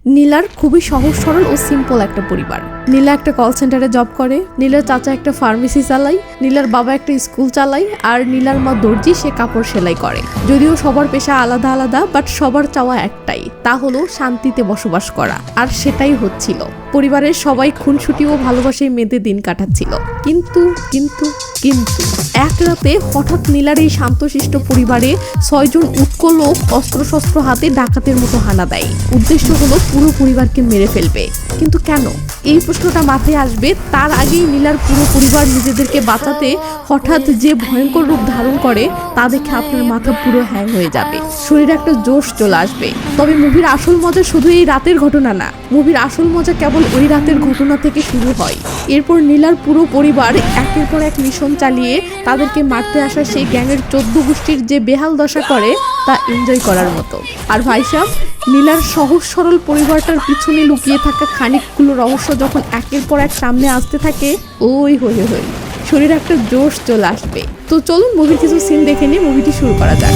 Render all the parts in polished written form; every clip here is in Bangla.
নীলার খুবই সহজ সরল ও সিম্পল একটা পরিবার। নীলা একটা কল সেন্টারে জব করে, নীলার চাচা একটা ফার্মেসি চালায়, নীলার বাবা একটা স্কুল চালায়, আর নীলার মা দর্জি, সে কাপড় সেলাই করে। যদিও সবার পেশা আলাদা আলাদা, বাট সবার চাওয়া একটাই, তা হলো শান্তিতে বসবাস করা। আর সেটাই হচ্ছিল। পরিবারের সবাই খুনসুটি ও ভালোবাসায় মেতে দিন কাটাচ্ছিল। কিন্তু কিন্তু কিন্তু এক রাতে হঠাৎ নীলার এই শান্তশিষ্ট পরিবারে 6 জন উটকো লোক অস্ত্রশস্ত্র হাতে ডাকাতের মতো হানা দেয়। উদ্দেশ্য হলো পুরো পরিবারকে মেরে ফেলবে। কিন্তু কেন? এই প্রশ্নটা মাথায় আসবে তার আগেই নীলার পুরো পরিবার নিজেদেরকে বাঁচাতে হঠাৎ যে ভয়ঙ্কর রূপ ধারণ করে তা দেখে আপনার মাথা পুরো হ্যাং হয়ে যাবে, শরীরে একটা জোশ চলে আসবে। তবে মুভির আসল মজা শুধু এই রাতের ঘটনা না, মুভির আসল মজা কেবল ওই রাতের ঘটনা থেকে শুরু হয়। এরপর নীলার পুরো পরিবার একের পর এক মিশন চালিয়ে তাদেরকে মারতে আসা সেই গ্যাংয়ের 14 গোষ্ঠীর যে বেহাল দশা করে তা এনজয় করার মতো। আর ভাই সাহেব, নীলার সহজ সরল পরিবারটার পিছনে লুকিয়ে থাকা খানিকগুলো রহস্য যখন একের পর এক সামনে আসতে থাকে, ওই হয়ে হয়ে শরীরে একটা জোশ চলে আসবে। তো চলুন মুভির কিছু সিন দেখে নিয়ে মুভিটি শুরু করা যাক।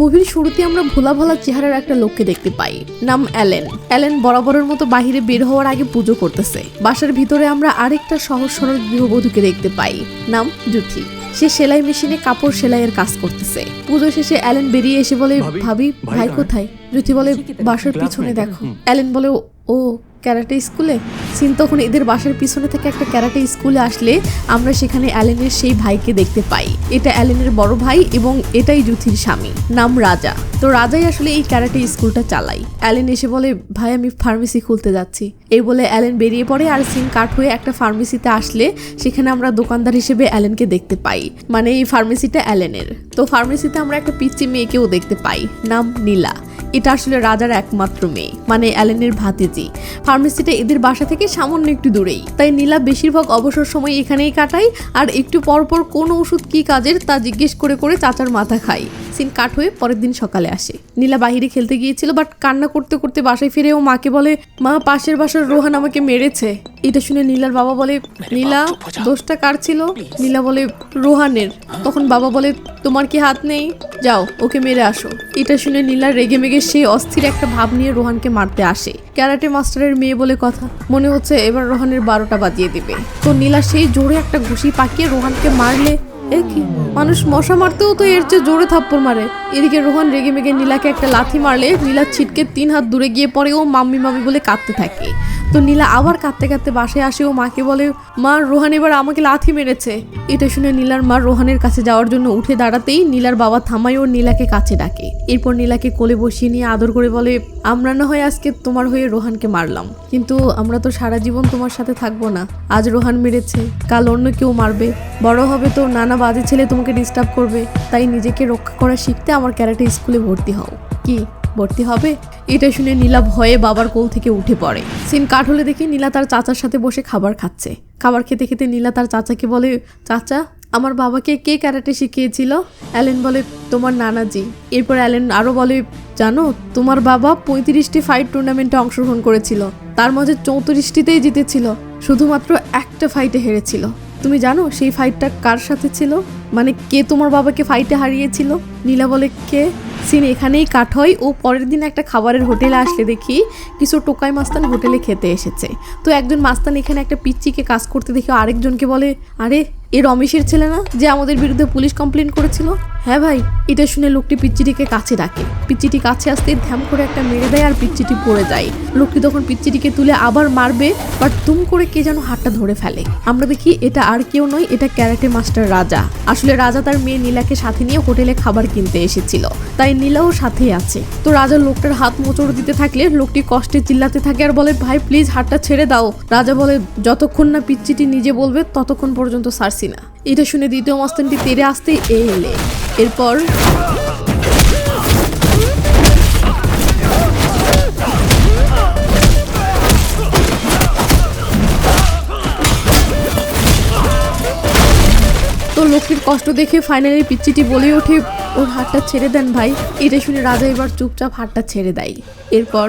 মুভির শুরুতে আমরা ভোলা ভোলা চেহারার একটা লোককে দেখতে পাই, নাম অ্যালেন। অ্যালেন বরাবরের মতো বাহিরে বের হওয়ার আগে পুজো করতেছে। বাসার ভিতরে আমরা আরেকটা সহজ সরল গৃহবধূকে দেখতে পাই, নাম জুথি। সে সেলাই মেশিনে কাপড় সেলাইয়ের কাজ করতেছে। পুজো শেষে অ্যালেন বেরিয়ে এসে বলে, ভাবি ভাই কোথায়? জুথি বলে, বাসার পিছনে দেখো। অ্যালেন বলে, ও ক্যারাটে স্কুলে? সিন তখন এদের বাসার পিছনে থেকে একটা ক্যারাটে স্কুলে আসলে আমরা সেখানে অ্যালেনের সেই ভাইকে দেখতে পাই। এটা অ্যালেনের বড় ভাই এবং এটাই জুথির স্বামী, নাম রাজা। তো রাজাই আসলে এই ক্যারাটে স্কুলটা চালাই। অ্যালেন এসে বলে, ভাই আমি ফার্মেসি খুলতে যাচ্ছি। এই বলে অ্যালেন বেরিয়ে পড়ে। আর সিন কাট হয়ে একটা ফার্মেসিতে আসলে সেখানে আমরা দোকানদার হিসেবে অ্যালেনকে দেখতে পাই, মানে এই ফার্মেসিটা অ্যালেনের। তো ফার্মেসিতে আমরা একটা পিচ্চি মেয়েকেও দেখতে পাই, নাম নীলা। এটা আসলে রাজার একমাত্র মেয়ে, মানে অ্যালেনের ভাতিজি। ফার্মেসিটা এদের বাসা থেকে সামান্য একটু দূরেই, তাই নীলা বেশিরভাগ অবসর সময় এখানেই কাটায়। আর একটু পরপর কোন ওষুধ কি কাজের তা জিজ্ঞেস করে করে চাচার মাথা খায়। সিন কাট হয়ে পরের দিন সকালে আসে। নীলা বাহিরে খেলতে গিয়েছিল, বাট কান্না করতে করতে বাসায় ফিরে ও মাকে বলে, মা পাশের বাসার রোহান আমাকে মেরেছে। এটা শুনে নীলার বাবা বলে, নীলা দোষটা কার ছিল? নীলা বলে, রোহানের। তখন বাবা বলে, তোমার কি হাত নেই? যাও ওকে মেরে আসো। এটা শুনে নীলা রেগে মেগে সে অস্থির একটা ভাব নিয়ে রোহানকে মারতে আসে। ক্যারাটে মাস্টারের মেয়ে বলে কথা, মনে হচ্ছে এবার রোহানের 12টা বাজিয়ে দিবে। তো নীলা সেই জোরে একটা ঘুষি পাকিয়ে রোহানকে মারলে, এ কি মানুষ মশা মারতেও তো এর চেয়ে জোরে থাপ্পড় মারে। এদিকে রোহান রেগে মেগে নীলাকে একটা লাথি মারলে নীলা ছিটকে 3 হাত দূরে গিয়ে পড়ে ও মাম্মি মাম্মি বলে কাঁদতে থাকে। তো নীলা আবার কাঁদতে কাঁদতে বাসায় আসে ও মাকে বলে, মা রোহান এবার আমাকে লাথি মেরেছে। এটা শুনে নীলার মা রোহানের কাছে যাওয়ার জন্য উঠে দাঁড়াতেই নীলার বাবা থামায় ও নীলাকে কাছে ডাকে। এরপর নীলাকে কোলে বসিয়ে নিয়ে আদর করে বলে, আমরা না হয় আজকে তোমার হয়ে রোহানকে মারলাম, কিন্তু আমরা তো সারা জীবন তোমার সাথে থাকবো না। আজ রোহান মেরেছে, কাল অন্য কেউ মারবে, বড় হবে তো নানা বাজে ছেলে তোমাকে ডিস্টার্ব করবে। তাই নিজেকে রক্ষা করা শিখতে আমার ক্যারাটে স্কুলে ভর্তি হও। কি ভর্তি হবে? এটা শুনে নীলা ভয়ে বাবার কোল থেকে উঠে পড়ে। সিন কাট হলে দেখি নীলা তার চাচার সাথে বসে খাবার খাচ্ছে। খাবার খেতে খেতে নীলা তার চাচাকে বলে, চাচা আমার বাবাকে কে ক্যারাটে শিখিয়েছিল? অ্যালেন বলে, তোমার নানাজি। এরপর অ্যালেন আরো বলে, জানো তোমার বাবা 35টি ফাইট টুর্নামেন্টে অংশগ্রহণ করেছিল, তার মাঝে 34টিতেই জিতেছিল, শুধুমাত্র একটা ফাইটে হেরেছিল। তুমি জানো সেই ফাইটটা কার সাথে ছিল? মানে কে তোমার বাবাকে ফাইটে হারিয়েছিল? নীলা বলে, কে? সিন এখানেই কাট হয় ও পরের দিন একটা খাবারের হোটেলে আসলে দেখি কিছু টোকাই মাস্তান হোটেলে খেতে এসেছে। তো একজন মাস্তান এখানে একটা পিচ্চিকে কাজ করতে দেখে আরেকজনকে বলে, আরে এ রমেশের ছেলে না যে আমাদের বিরুদ্ধে পুলিশ কমপ্লেন করেছিল? হ্যাঁ ভাই। এটা শুনে লোকটি পিচ্চিটিকে কাছে ডাকে। পিচ্চিটি কাছে আসতে ধ্যাম করে একটা মেরে দেয় আর পিচ্চিটি পড়ে যায়। লোকটি তখন পিচ্চিটিকে তুলে আবার মারবে, বাট দুম করে কে যেন হাতটা ধরে ফেলে। আমরা দেখি এটা আর কেউ নয়, এটা ক্যারাটে মাস্টার রাজা। আসলে রাজা তার মেয়ে নীলাকে সাথে নিয়ে হোটেলে খাবার কিনতে এসেছিল, তাই নীলাও সাথেই আছে। তো রাজা লোকটার হাত মোচড় দিতে থাকলে লোকটি কষ্টে চিল্লাতে থাকে আর বলে, ভাই প্লিজ হাতটা ছেড়ে দাও। রাজা বলে, যতক্ষণ না পিচ্চিটি নিজে বলবে ততক্ষণ পর্যন্ত ছাড়ছি না। এটা শুনে দ্বিতীয় মাস্তানটি তেড়ে আসতে এলে এরপর লোকটির কষ্ট দেখে ফাইনালি পিচ্চিটি বলে ওঠে, ওর হাতটা ছেড়ে দেন ভাই। এটা শুনে রাজা এবার চুপচাপ হাতটা ছেড়ে দেয়। এরপর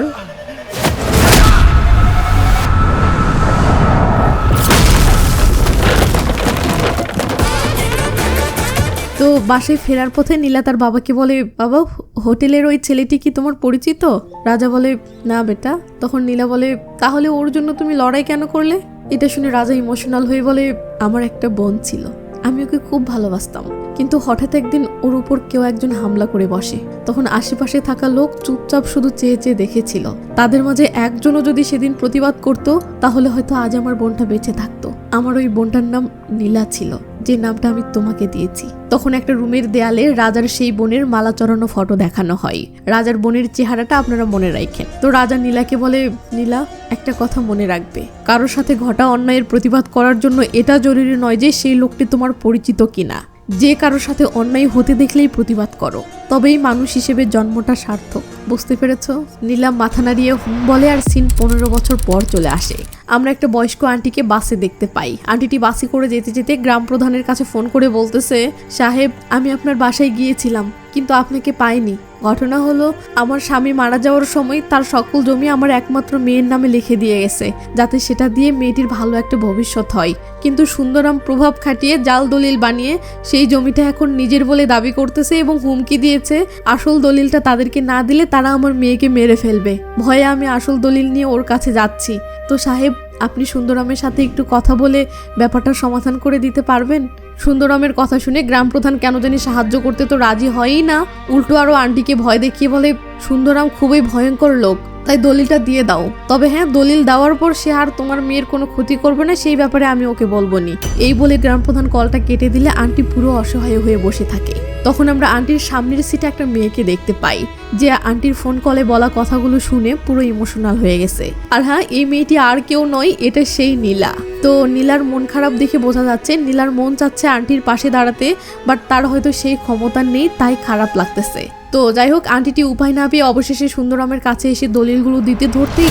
তো বাসায় ফেরার পথে নীলা তার বাবাকে বলে, বাবা হোটেলের ওই ছেলেটি কি তোমার পরিচিত? রাজা বলে, না বেটা। তখন নীলা বলে, তাহলে ওর জন্য তুমি লড়াই কেন করলে? এটা শুনে রাজা ইমোশনাল হয়ে বলে, আমার একটা বোন ছিল, আমি ওকে খুব ভালোবাসতাম, কিন্তু হঠাৎ একদিন ওর উপর কেউ একজন হামলা করে বসে। তখন আশেপাশে থাকা লোক চুপচাপ শুধু চেয়ে চেয়ে দেখেছিল। তাদের মাঝে একজনও যদি সেদিন প্রতিবাদ করত, তাহলে হয়তো আজ আমার বোনটা বেঁচে থাকতো। আমার ওই বোনটার নাম নীলা ছিল, যে নামটা আমি তোমাকে দিয়েছি। তখন একটা রুমের দেয়ালে রাজার সেই বোনের মালা চড়ানো ফটো দেখানো হয়। রাজার বোনের চেহারাটা আপনারা মনে রাখেন। তো রাজা নীলাকে বলে, নীলা একটা কথা মনে রাখবে, কারোর সাথে ঘটা অন্যায়ের প্রতিবাদ করার জন্য এটা জরুরি নয় যে সেই লোকটি তোমার পরিচিত কিনা। যে কারোর সাথে অন্যায় হতে দেখলেই প্রতিবাদ করো, তবেই মানুষ হিসেবে জন্মটা সার্থক। বুঝতে পেরেছ? নীলা মাথা নাড়িয়ে বলে, আর সিন 15 বছর পর চলে আসে। আমরা একটা বয়স্ক আন্টিকে বাসে দেখতে পাই। আন্টিটি বাসে করে যেতে যেতে গ্রাম প্রধানের কাছে ফোন করে বলতেছে, সাহেব আমি আপনার বাসায় গিয়েছিলাম, কিন্তু আপনাকে পাইনি। ঘটনা হলো, আমার স্বামী মারা যাওয়ার সময় তার সকল জমি আমার একমাত্র মেয়ের নামে লিখে দিয়ে গেছে, যাতে সেটা দিয়ে মেয়েটির ভালো একটা ভবিষ্যৎ হয়। কিন্তু সুন্দরাম প্রভাব খাটিয়ে জাল দলিল বানিয়ে সেই জমিটা এখন নিজের বলে দাবি করতেছে এবং হুমকি দিয়েছে আসল দলিলটা তাদেরকে না দিলে তারা আমার মেয়েকে মেরে ফেলবে। ভয়ে আমি আসল দলিল নিয়ে ওর কাছে যাচ্ছি। তো সাহেব আপনি সুন্দরামের সাথে একটু কথা বলে ব্যাপারটা সমাধান করে দিতে পারবেন? সুন্দরামের কথা শুনে গ্রাম প্রধান কেন জানি সাহায্য করতে তো রাজি হয়ই না, উল্টো আরো আন্টিকে ভয় দেখিয়ে বলে, সুন্দরাম খুবই ভয়ঙ্কর লোক, তাই দলিলটা দিয়ে দাও। তবে হ্যাঁ, দলিল দেওয়ার পর সে আর তোমার মেয়ের কোনো ক্ষতি করবে না, সেই ব্যাপারে আমি ওকে বলবো নি। এই বলে গ্রাম প্রধান কলটা কেটে দিলে আন্টি পুরো অসহায় হয়ে বসে থাকে। তখন আমরা আন্টির সামনের সিটে একটা মেয়েকে দেখতে পাই, যে আন্টির ফোন কলে বলা কথাগুলো শুনে পুরো ইমোশনাল হয়ে গেছে। আর হ্যাঁ, এই মেয়েটি আর কেউ নয়, এটা সেই নীলা। তো নীলার মন খারাপ দেখে বোঝা যাচ্ছে নীলার মন চাচ্ছে আন্টির পাশে দাঁড়াতে, বাট তার হয়তো সেই ক্ষমতা নেই, তাই খারাপ লাগতেছে। তো যাই হোক, আন্টিটি উপায় না পেয়ে অবশেষে সুন্দরামের কাছে এসে দলিলগুলো দিতে ধরতেই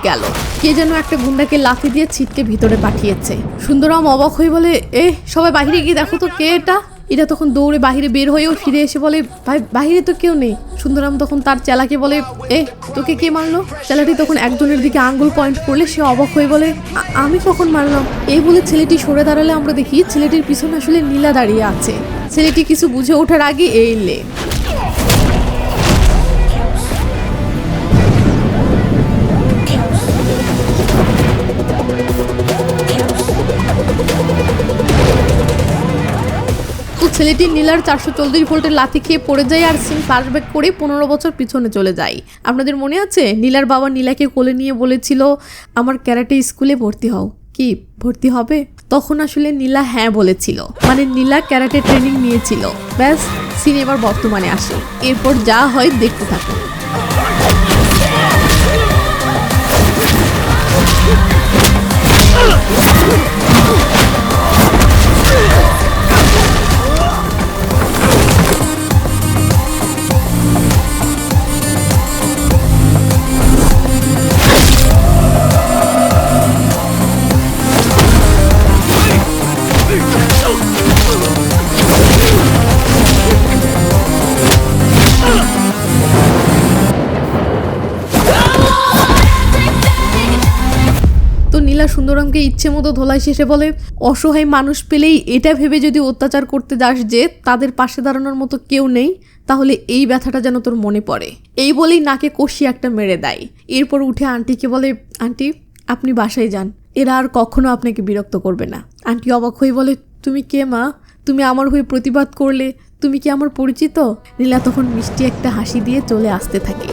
গেল কে যেন একটা গুন্ডাকে লাথি দিয়ে ছিটকে ভিতরে পাঠিয়েছে। সুন্দরাম অবাক হয়ে বলে, সবাই বাহিরে গিয়ে দেখো তো কে এটা। এটা তখন দৌড়ে বাহিরে বের হয়েও ফিরে এসে বলে, ভাই বাহিরে তো কেউ নেই। সুন্দরাম তখন তার চেলাকে বলে, তোকে কে মারলো? চেলাটি তখন একজনের দিকে আঙ্গুল পয়েন্ট করলে সে অবাক হয়ে বলে, আমি কখন মারলাম? এই বলে ছেলেটি সরে দাঁড়ালে আমরা দেখি ছেলেটির পিছনে আসলে নীলা দাঁড়িয়ে আছে। ছেলেটি কিছু বুঝে ওঠার আগে এলে ছেলেটি নীলার 440 ভোল্টের লাথি খেয়ে পড়ে যায় আর সিন ফ্ল্যাশব্যাক করে 15 বছর পিছনে চলে যায়। আপনাদের মনে আছে নীলার বাবা নীলাকে কোলে নিয়ে বলেছিল, আমার ক্যারাটে স্কুলে ভর্তি হও, কি ভর্তি হবে? তখন আসলে নীলা হ্যাঁ বলেছিল, মানে নীলা ক্যারাটে ট্রেনিং নিয়েছিল। ব্যাস, সিন এবার বর্তমানে আসে। এরপর যা হয় দেখতে থাকুন। সুন্দরামকে ইচ্ছে মতো ধোলাই শেষে বলে, অসহায় মানুষ পেলেই এটা ভেবে যদি অত্যাচার করতে যাস যে তাদের পাশে দাঁড়ানোর মতো কেউ নেই, তাহলে এই ব্যথাটা যেন তোর মনে পড়ে। এই বলেই নাকে কষি একটা মেরে দেয়। এরপর উঠে আন্টিকে বলে, আন্টি আপনি বাসায় যান, এরা আর কখনো আপনাকে বিরক্ত করবে না। আন্টি অবাক হয়ে বলে, তুমি কে মা? তুমি আমার হয়ে প্রতিবাদ করলে, তুমি কি আমার পরিচিত? নীলা তখন মিষ্টি একটা হাসি দিয়ে চলে আসতে থাকে।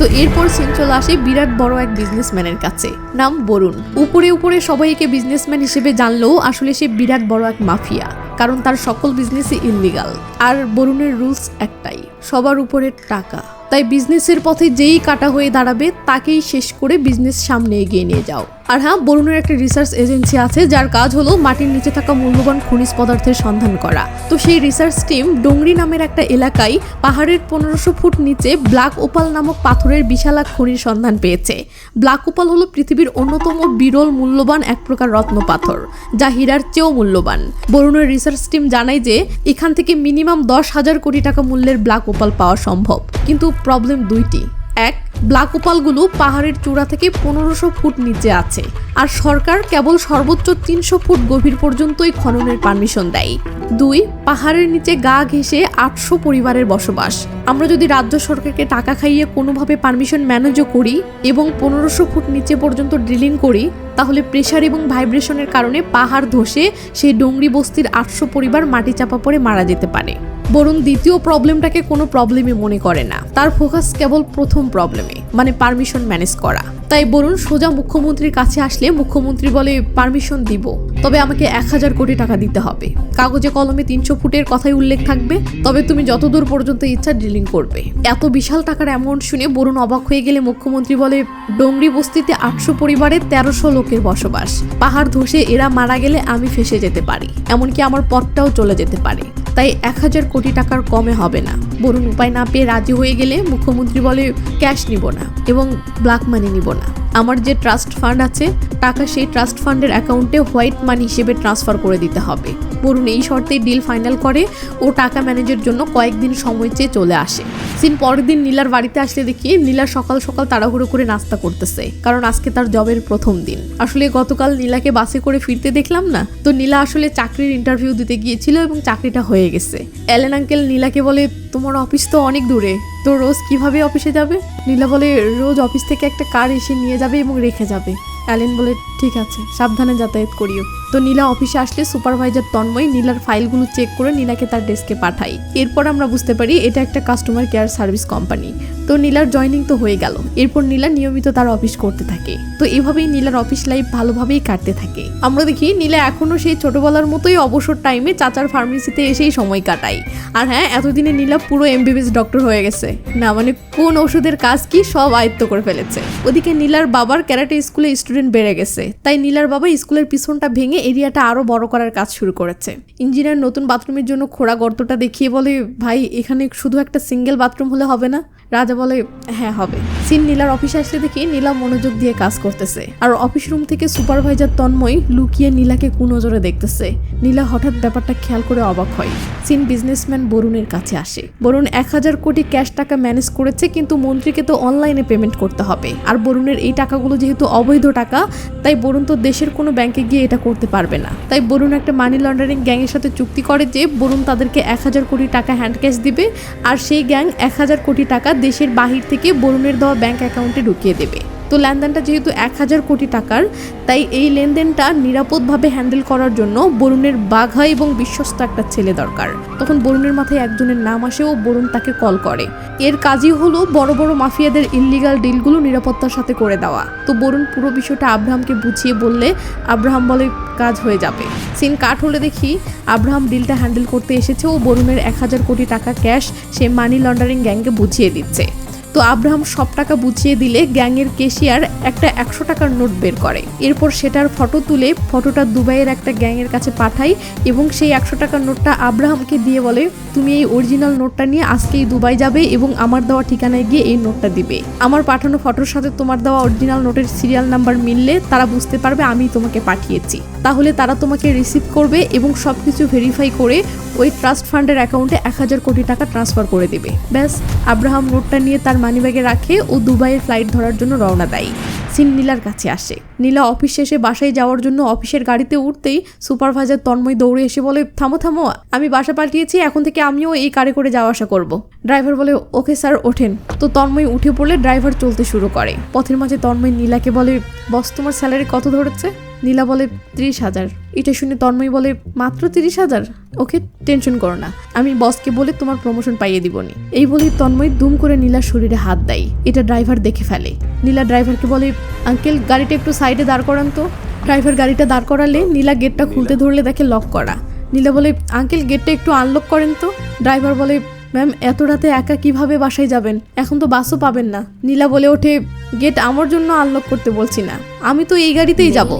তো এরপর সিন চলে আসে বিরাট বড় এক বিজনেসম্যানের কাছে, নাম বরুণ। উপরে উপরে সবাই একে বিজনেসম্যান হিসেবে জানলেও আসলে সে বিরাট বড় এক মাফিয়া, কারণ তার সকল বিজনেসই ইললিগাল। আর বরুণের রুলস একটাই, সবার উপরে টাকা। তাই বিজনেসের পথে যেই কাটা হয়ে দাঁড়াবে তাকেই শেষ করে বিজনেস সামনে এগিয়ে নিয়ে যাও। আর হ্যাঁ, বরুণের একটা রিসার্চ এজেন্সি আছে যার কাজ হলো মাটির নিচে থাকা মূল্যবান খনিজ পদার্থের সন্ধান করা। তো সেই রিসার্চ টিম ডোংরি নামের একটা এলাকায় পাহাড়ের 1500 ফুট নিচে ব্ল্যাক ওপাল নামক পাথরের বিশাল এক খনির সন্ধান পেয়েছে। ব্ল্যাক ওপাল হলো পৃথিবীর অন্যতম বিরল মূল্যবান এক প্রকার রত্ন পাথর, যা হীরার চেয়েও মূল্যবান। বরুণের রিসার্চ টিম জানায় যে এখান থেকে মিনিমাম 10,000 কোটি টাকা মূল্যের ব্ল্যাক ওপাল পাওয়া সম্ভব, কিন্তু প্রবলেম দুইটি। এক, ব্ল্যাক ওপালগুলো পাহাড়ের চূড়া থেকে 1500 ফুট নিচে আছে, আর সরকার কেবল সর্বোচ্চ 300 ফুট গভীর পর্যন্তই খননের পারমিশন দেয়। দুই, পাহাড়ের নিচে গা ঘেঁষে 800 পরিবারের বসবাস। আমরা যদি রাজ্য সরকারকে টাকা খাইয়ে কোনোভাবে পারমিশন ম্যানেজও করি এবং 1500 ফুট নিচে পর্যন্ত ড্রিলিং করি, তাহলে প্রেশার এবং ভাইব্রেশনের কারণে পাহাড় ধসে সেই ডোংরি বস্তির 800 পরিবার মাটি চাপা পড়ে মারা যেতে পারে। বরুণ দ্বিতীয় প্রবলেমটাকে কোনো প্রবলেমই মনে করে না, তার ফোকাস কেবল প্রথম প্রবলেমে, মানে পারমিশন ম্যানেজ করা। তাই বরুণ সোজা মুখ্যমন্ত্রীর কাছে আসলে মুখ্যমন্ত্রী বলে, পারমিশন দিব, তবে আমাকে 1000 কোটি টাকা দিতে হবে। কাগজে কলমে 300 ফুটের কথাই উল্লেখ থাকবে, তবে তুমি যতদূর পর্যন্ত ইচ্ছা ড্রিলিং করবে। এত বিশাল টাকার অ্যামাউন্ট শুনে বরুণ অবাক হয়ে গেলে মুখ্যমন্ত্রী বলে, ডোংরি বস্তিতে 800 পরিবারের 1300 লোকের বসবাস। পাহাড় ধসে এরা মারা গেলে আমি ফেসে যেতে পারি, এমনকি আমার পথটাও চলে যেতে পারে। তাই 1000 কোটি টাকার কমে হবে না। বরুণ উপায় না পেয়ে রাজি হয়ে গেলে মুখ্যমন্ত্রী বলে, ক্যাশ নিব না এবং ব্ল্যাক মানি নিব না। আমার যে ট্রাস্ট ফান্ড আছে টাকা সেই ট্রাস্ট ফান্ডের অ্যাকাউন্টে হোয়াইট মানি হিসেবে ট্রান্সফার করে দিতে হবে। বরুণ এই শর্তেই ডিল ফাইনাল করে ও টাকা ম্যানেজের জন্য কয়েকদিন সময় চেয়ে চলে আসে। সিন পরের দিন নীলার বাড়িতে আসলে দেখি নীলা সকাল সকাল তাড়াহুড়ো করে নাস্তা করতেছে, কারণ আজকে তার জবের প্রথম দিন। আসলে গতকাল নীলাকে বাসে করে ফিরতে দেখলাম না, তো নীলা আসলে চাকরির ইন্টারভিউ দিতে গিয়েছিল এবং চাকরিটা হয়ে গেছে। অ্যালেন আঙ্কেল নীলাকে বলে, তোমার অফিস তো অনেক দূরে, তো রোজ কিভাবে অফিসে যাবে? নীলা বলে, রোজ অফিস থেকে একটা কার এসে নিয়ে যাবে এবং রেখে যাবে। অ্যালেন বলে, ঠিক আছে, সাবধানে যাতায়াত করিও। তো নীলা অফিসে আসলে সুপারভাইজার তন্ময় নীলার ফাইলগুলো চেক করে নীলাকে তার ডেস্কে পাঠাই। এরপর আমরা বুঝতে পারি এটা একটা কাস্টমার কেয়ার সার্ভিস কোম্পানি। তো নীলার জয়নিং তো হয়ে গেল। এরপর নীলা নিয়মিত তার অফিস করতে থাকে। তো এভাবেই নীলার অফিস লাইফ ভালোভাবেই কাটতে থাকে। আমরা দেখি নীলা এখনো সেই ছোটবেলার মতোই অবসর টাইমে চাচার ফার্মেসিতে এসেই সময় কাটায়। আর হ্যাঁ, এতদিনে নীলা পুরো এমবিবিএস ডক্টর হয়ে গেছে, না মানে কোন ওষুধের কাজ কি সব আয়ত্ত করে ফেলেছে। ওদিকে নীলার বাবার ক্যারাটে স্কুলে স্টুডেন্ট বেড়ে গেছে, তাই নীলার বাবা স্কুলের পিছনটা ভেঙে এরিয়াটা আরো বড় করার কাজ শুরু করেছে। ইঞ্জিনিয়ার নতুন বাথরুমের জন্য খোঁড়া গর্তটা দেখিয়ে বলে, ভাই এখানে শুধু একটা সিঙ্গেল বাথরুম হলে হবে না? রাজা বলে, হ্যাঁ হবে। সিন নীলার অফিসে আসলে দেখি নীলা মনোযোগ দিয়ে কাজ করতেছে, আর অফিস রুম থেকে সুপারভাইজার তন্ময় লুকিয়ে নীলাকে কুনজরে দেখতেছে। নীলা হঠাৎ ব্যাপারটা খেয়াল করে অবাক হয়। সিন বিজনেসম্যান বরুণের কাছে আসে। বরুণ 1000 কোটি ক্যাশ টাকা ম্যানেজ করেছে, কিন্তু মন্ত্রীকে তো অনলাইনে পেমেন্ট করতে হবে, আর বরুণের এই টাকাগুলো যেহেতু অবৈধ টাকা, তাই বরুণ তো দেশের কোনো ব্যাংকে গিয়ে এটা করতে পারবে না। তাই বরুণ একটা মানি লন্ডারিং গ্যাংয়ের সাথে চুক্তি করে যে বরুণ তাদেরকে 1000 কোটি টাকা হ্যান্ড ক্যাশ দিবে, আর সেই গ্যাং 1000 কোটি টাকা দেশের বাহির থেকে বরুণের দেওয়া ব্যাংক অ্যাকাউন্টে ঢুকিয়ে দেবে। তো লেনদেনটা যেহেতু 1000 কোটি টাকার, তাই এই লেনদেনটা নিরাপদভাবে হ্যান্ডেল করার জন্য বরুণের বাঘা এবং বিশ্বস্ত একটা ছেলে দরকার। তখন বরুণের মাথায় একজনের নাম আসে ও বরুণ তাকে কল করে। এর কাজই হলো বড় বড় মাফিয়াদের ইললিগাল ডিলগুলো নিরাপত্তার সাথে করে দেওয়া। তো বরুণ পুরো বিষয়টা আব্রাহামকে বুঝিয়ে বললে আব্রাহাম বলে, কাজ হয়ে যাবে। সিন কাট হলে দেখি আব্রাহাম ডিলটা হ্যান্ডেল করতে এসেছে ও বরুণের 1000 কোটি টাকা ক্যাশ সে মানি লন্ডারিং গ্যাংকে বুঝিয়ে দিচ্ছে। তো আব্রাহাম সব টাকা বুঝিয়ে দিলে গ্যাংয়ের কেশিয়ার একটা 100 টাকার নোট বের করে। এরপর সেটার ফটো তুলে ফটোটা দুবাইয়ের একটা গ্যাংয়ের কাছে পাঠায় এবং সেই 100 টাকার নোটটা আব্রাহামকে দিয়ে বলে, তুমি এই অরিজিনাল নোটটা নিয়ে আজকেই দুবাই যাবে এবং আমার দেওয়া ঠিকানায় গিয়ে এই নোটটা দিবে। আমার পাঠানো ফটোর সাথে তোমার দেওয়া অরিজিনাল নোটের সিরিয়াল নাম্বার মিললে তারা বুঝতে পারবে আমি তোমাকে পাঠিয়েছি। তাহলে তারা তোমাকে রিসিভ করবে এবং সবকিছু ভেরিফাই করে ওই ট্রাস্ট ফান্ডের অ্যাকাউন্টে 1000 কোটি টাকা ট্রান্সফার করে দিবে। ব্যাস, আব্রাহাম নোটটা নিয়ে তার মানিব্যাগে রাখে ও দুবাইয়ের ফ্লাইট ধরার জন্য রওনা দেয়। সিন নীলার কাছে আসে। নীলা অফিস শেষে বাসায় যাওয়ার জন্য অফিসের গাড়িতে উঠতেই সুপারভাইজার তন্ময় দৌড়ে এসে বলে, থামো থামো, আমি বাসা পাল্টিয়েছি, এখন থেকে আমিও এই কারে করে যাওয়া আসা করব। ড্রাইভার বলে, ওকে স্যার ওঠেন। তো তন্ময় উঠে পড়লে ড্রাইভার চলতে শুরু করে। পথের মাঝে তন্ময় নীলাকে বলে, বস তোমার স্যালারি কত ধরেছে? নীলা বলে, 30,000। এটা শুনে তন্ময় বলে, মাত্র 30,000? ওকে, টেনশন করো না, আমি বসকে বলে তোমার প্রমোশন পাইয়ে দিবনি। এই বলেই তন্ময় দুম করে নীলার শরীরে হাত দেয়। এটা ড্রাইভার দেখে ফেলে। নীলা ড্রাইভারকে বলে, আঙ্কেল গাড়িটা একটু সাইডে দাঁড় করান তো। ড্রাইভার গাড়িটা দাঁড় করালে নীলা গেটটা খুলতে ধরলে দেখে লক করা। নীলা বলে, আঙ্কেল গেটটা একটু আনলক করেন তো। ড্রাইভার বলে, ম্যাম এত রাতে একা কিভাবে বাসায় যাবেন? এখন তো বাসও পাবেন না। নীলা বলে ওঠে, গেট আমার জন্য আনলক করতে বলছি না, আমি তো এই গাড়িতেই যাব।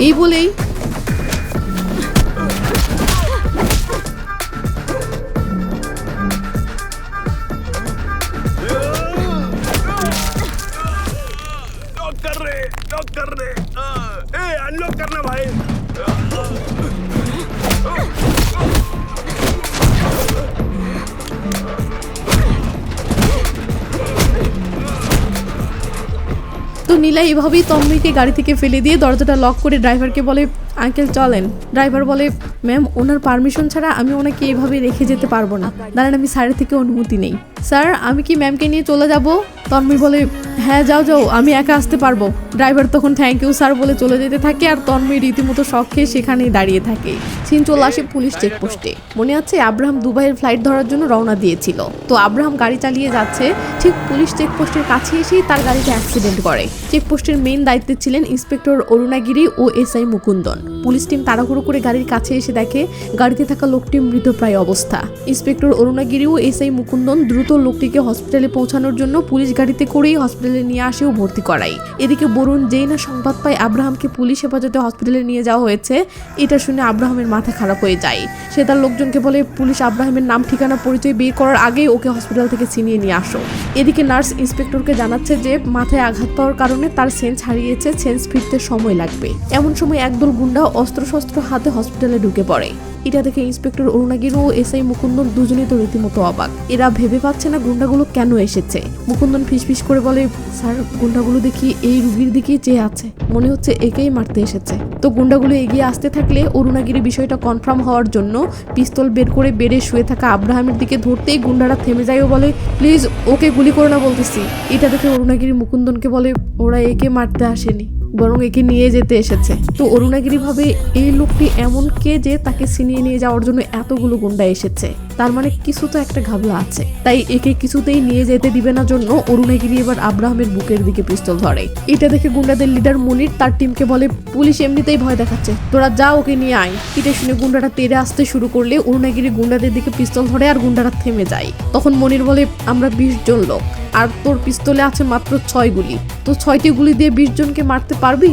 এই বলেই अनलॉक करना भाई। তো নীলা এভাবেই তন্ময়কে গাড়ি থেকে ফেলে দিয়ে দরজাটা লক করে ড্রাইভারকে বলে, আঙ্কেল চলেন। ড্রাইভার বলে, ম্যাম ওনার পারমিশন ছাড়া আমি ওনাকে এভাবে রেখে যেতে পারবো না, দাঁড়ান আমি স্যারের থেকে অনুমতি নেই। স্যার আমি কি ম্যামকে নিয়ে চলে যাব? তন্ময় বলে, হ্যাঁ যাও যাও, আমি একা আসতে পারবো। ড্রাইভার তখন থ্যাংক ইউ স্যার বলে চলে যেতে থাকে, আর তন্ময় রীতিমতো শখ খেয়ে সেখানেই দাঁড়িয়ে থাকে। সিন চলে আসে পুলিশ চেকপোস্টে। মনে আছে আব্রাহাম দুবাইয়ের ফ্লাইট ধরার জন্য রওনা দিয়েছিল। তো আব্রাহাম গাড়ি চালিয়ে যাচ্ছে, ঠিক পুলিশ চেকপোস্টের কাছে এসেই তার গাড়িতে অ্যাক্সিডেন্ট করে। চেকপোস্টের মেইন দায়িত্বে ছিলেন ইন্সপেক্টর অরুণাগিরি ও এসআই মুকুন্দন। পুলিশ টিম তাড়াহুড়ো করে গাড়ির কাছে এসে দেখে গাড়িতে থাকা লোকটি মৃতপ্রায় অবস্থা। ইন্সপেক্টর অরুণাগিরি ও এসআই মুকুন্দন দ্রুত লোকটিকে হসপিটালে পৌঁছানোর জন্য পুলিশ গাড়িতে করেই হসপিটালে নিয়ে আসে ও ভর্তি করায়। এদিকে বরুণ যেই না সংবাদ পায় আব্রাহামকে পুলিশ হেফাজতে হসপিটালে নিয়ে যাওয়া হয়েছে, এটা শুনে আব্রাহামের মাথা খারাপ হয়ে যায়। সে তার লোকজনকে বলে, পুলিশ আব্রাহামের নাম ঠিকানা পরিচয় বের করার আগেই ওকে হসপিটাল থেকে ছিনিয়ে নিয়ে আসো। এদিকে নার্স ইন্সপেক্টরকে জানাচ্ছে যে মাথায় আঘাত পাওয়ার কারণে তার সেন্স হারিয়েছে, সেন্স ফিরতে সময় লাগবে। এমন সময় একদল গুন্ডা অস্ত্রশস্ত্র হাতে হসপিটালে ঢুকে পড়ে। এটা দেখে ইন্সপেক্টর অরুণাগিরি ও এসআই মুকুন্দন দুজনেই তো রীতিমতো অবাক। এরা ভেবে পাচ্ছে না গুন্ডাগুলো কেন এসেছে। মুকুন্দন ফিসফিস করে বলে, স্যার গুন্ডাগুলো দেখি এই রুগীর দিকেই চেয়ে আছে, মনে হচ্ছে একেই মারতে এসেছে। তো গুন্ডাগুলো এগিয়ে আসতে থাকলে অরুণাগিরি বিষয়টা কনফার্ম হওয়ার জন্য পিস্তল বের করে বেডে শুয়ে থাকা আব্রাহামের দিকে ধরতেই গুন্ডারা থেমে যায় ও বলে, প্লিজ ওকে গুলি করো না বলতেছি। এটা দেখে অরুণাগিরি মুকুন্দনকে বলে, ওরা একে মারতে আসেনি, বরং একে নিয়ে যেতে এসেছে। তো অরুণাগিরি ভাবে এই লোকটি এমন কে যে তাকে ছিনিয়ে নিয়ে যাওয়ার জন্য এতগুলো গুন্ডা এসেছে, তার মানে কিছু তো একটা ঘাবলা আছে, তাই একে কিছুতেই নিয়ে যেতে দিবে না জন্য অরুণাগিরি এবার আব্রাহামের বুকের দিকে পিস্তল ধরে। এটা দেখে গুন্ডাদের লিডার মনির তার টিমকে বলে, পুলিশ এমনিতেই ভয় দেখাচ্ছে, তোরা যা ওকে নিয়ে আয়। এটা শুনে গুন্ডারা তেড়ে আসতে শুরু করলে অরুণাগিরি গুন্ডাদের দিকে পিস্তল ধরে আর গুন্ডারা থেমে যায়। তখন মনির বলে, আমরা 20 জন লোক, আর তোর পিস্তলে আছে মাত্র 6 গুলি, তো 6টি গুলি দিয়ে 20 জনকে মারতে পারবি?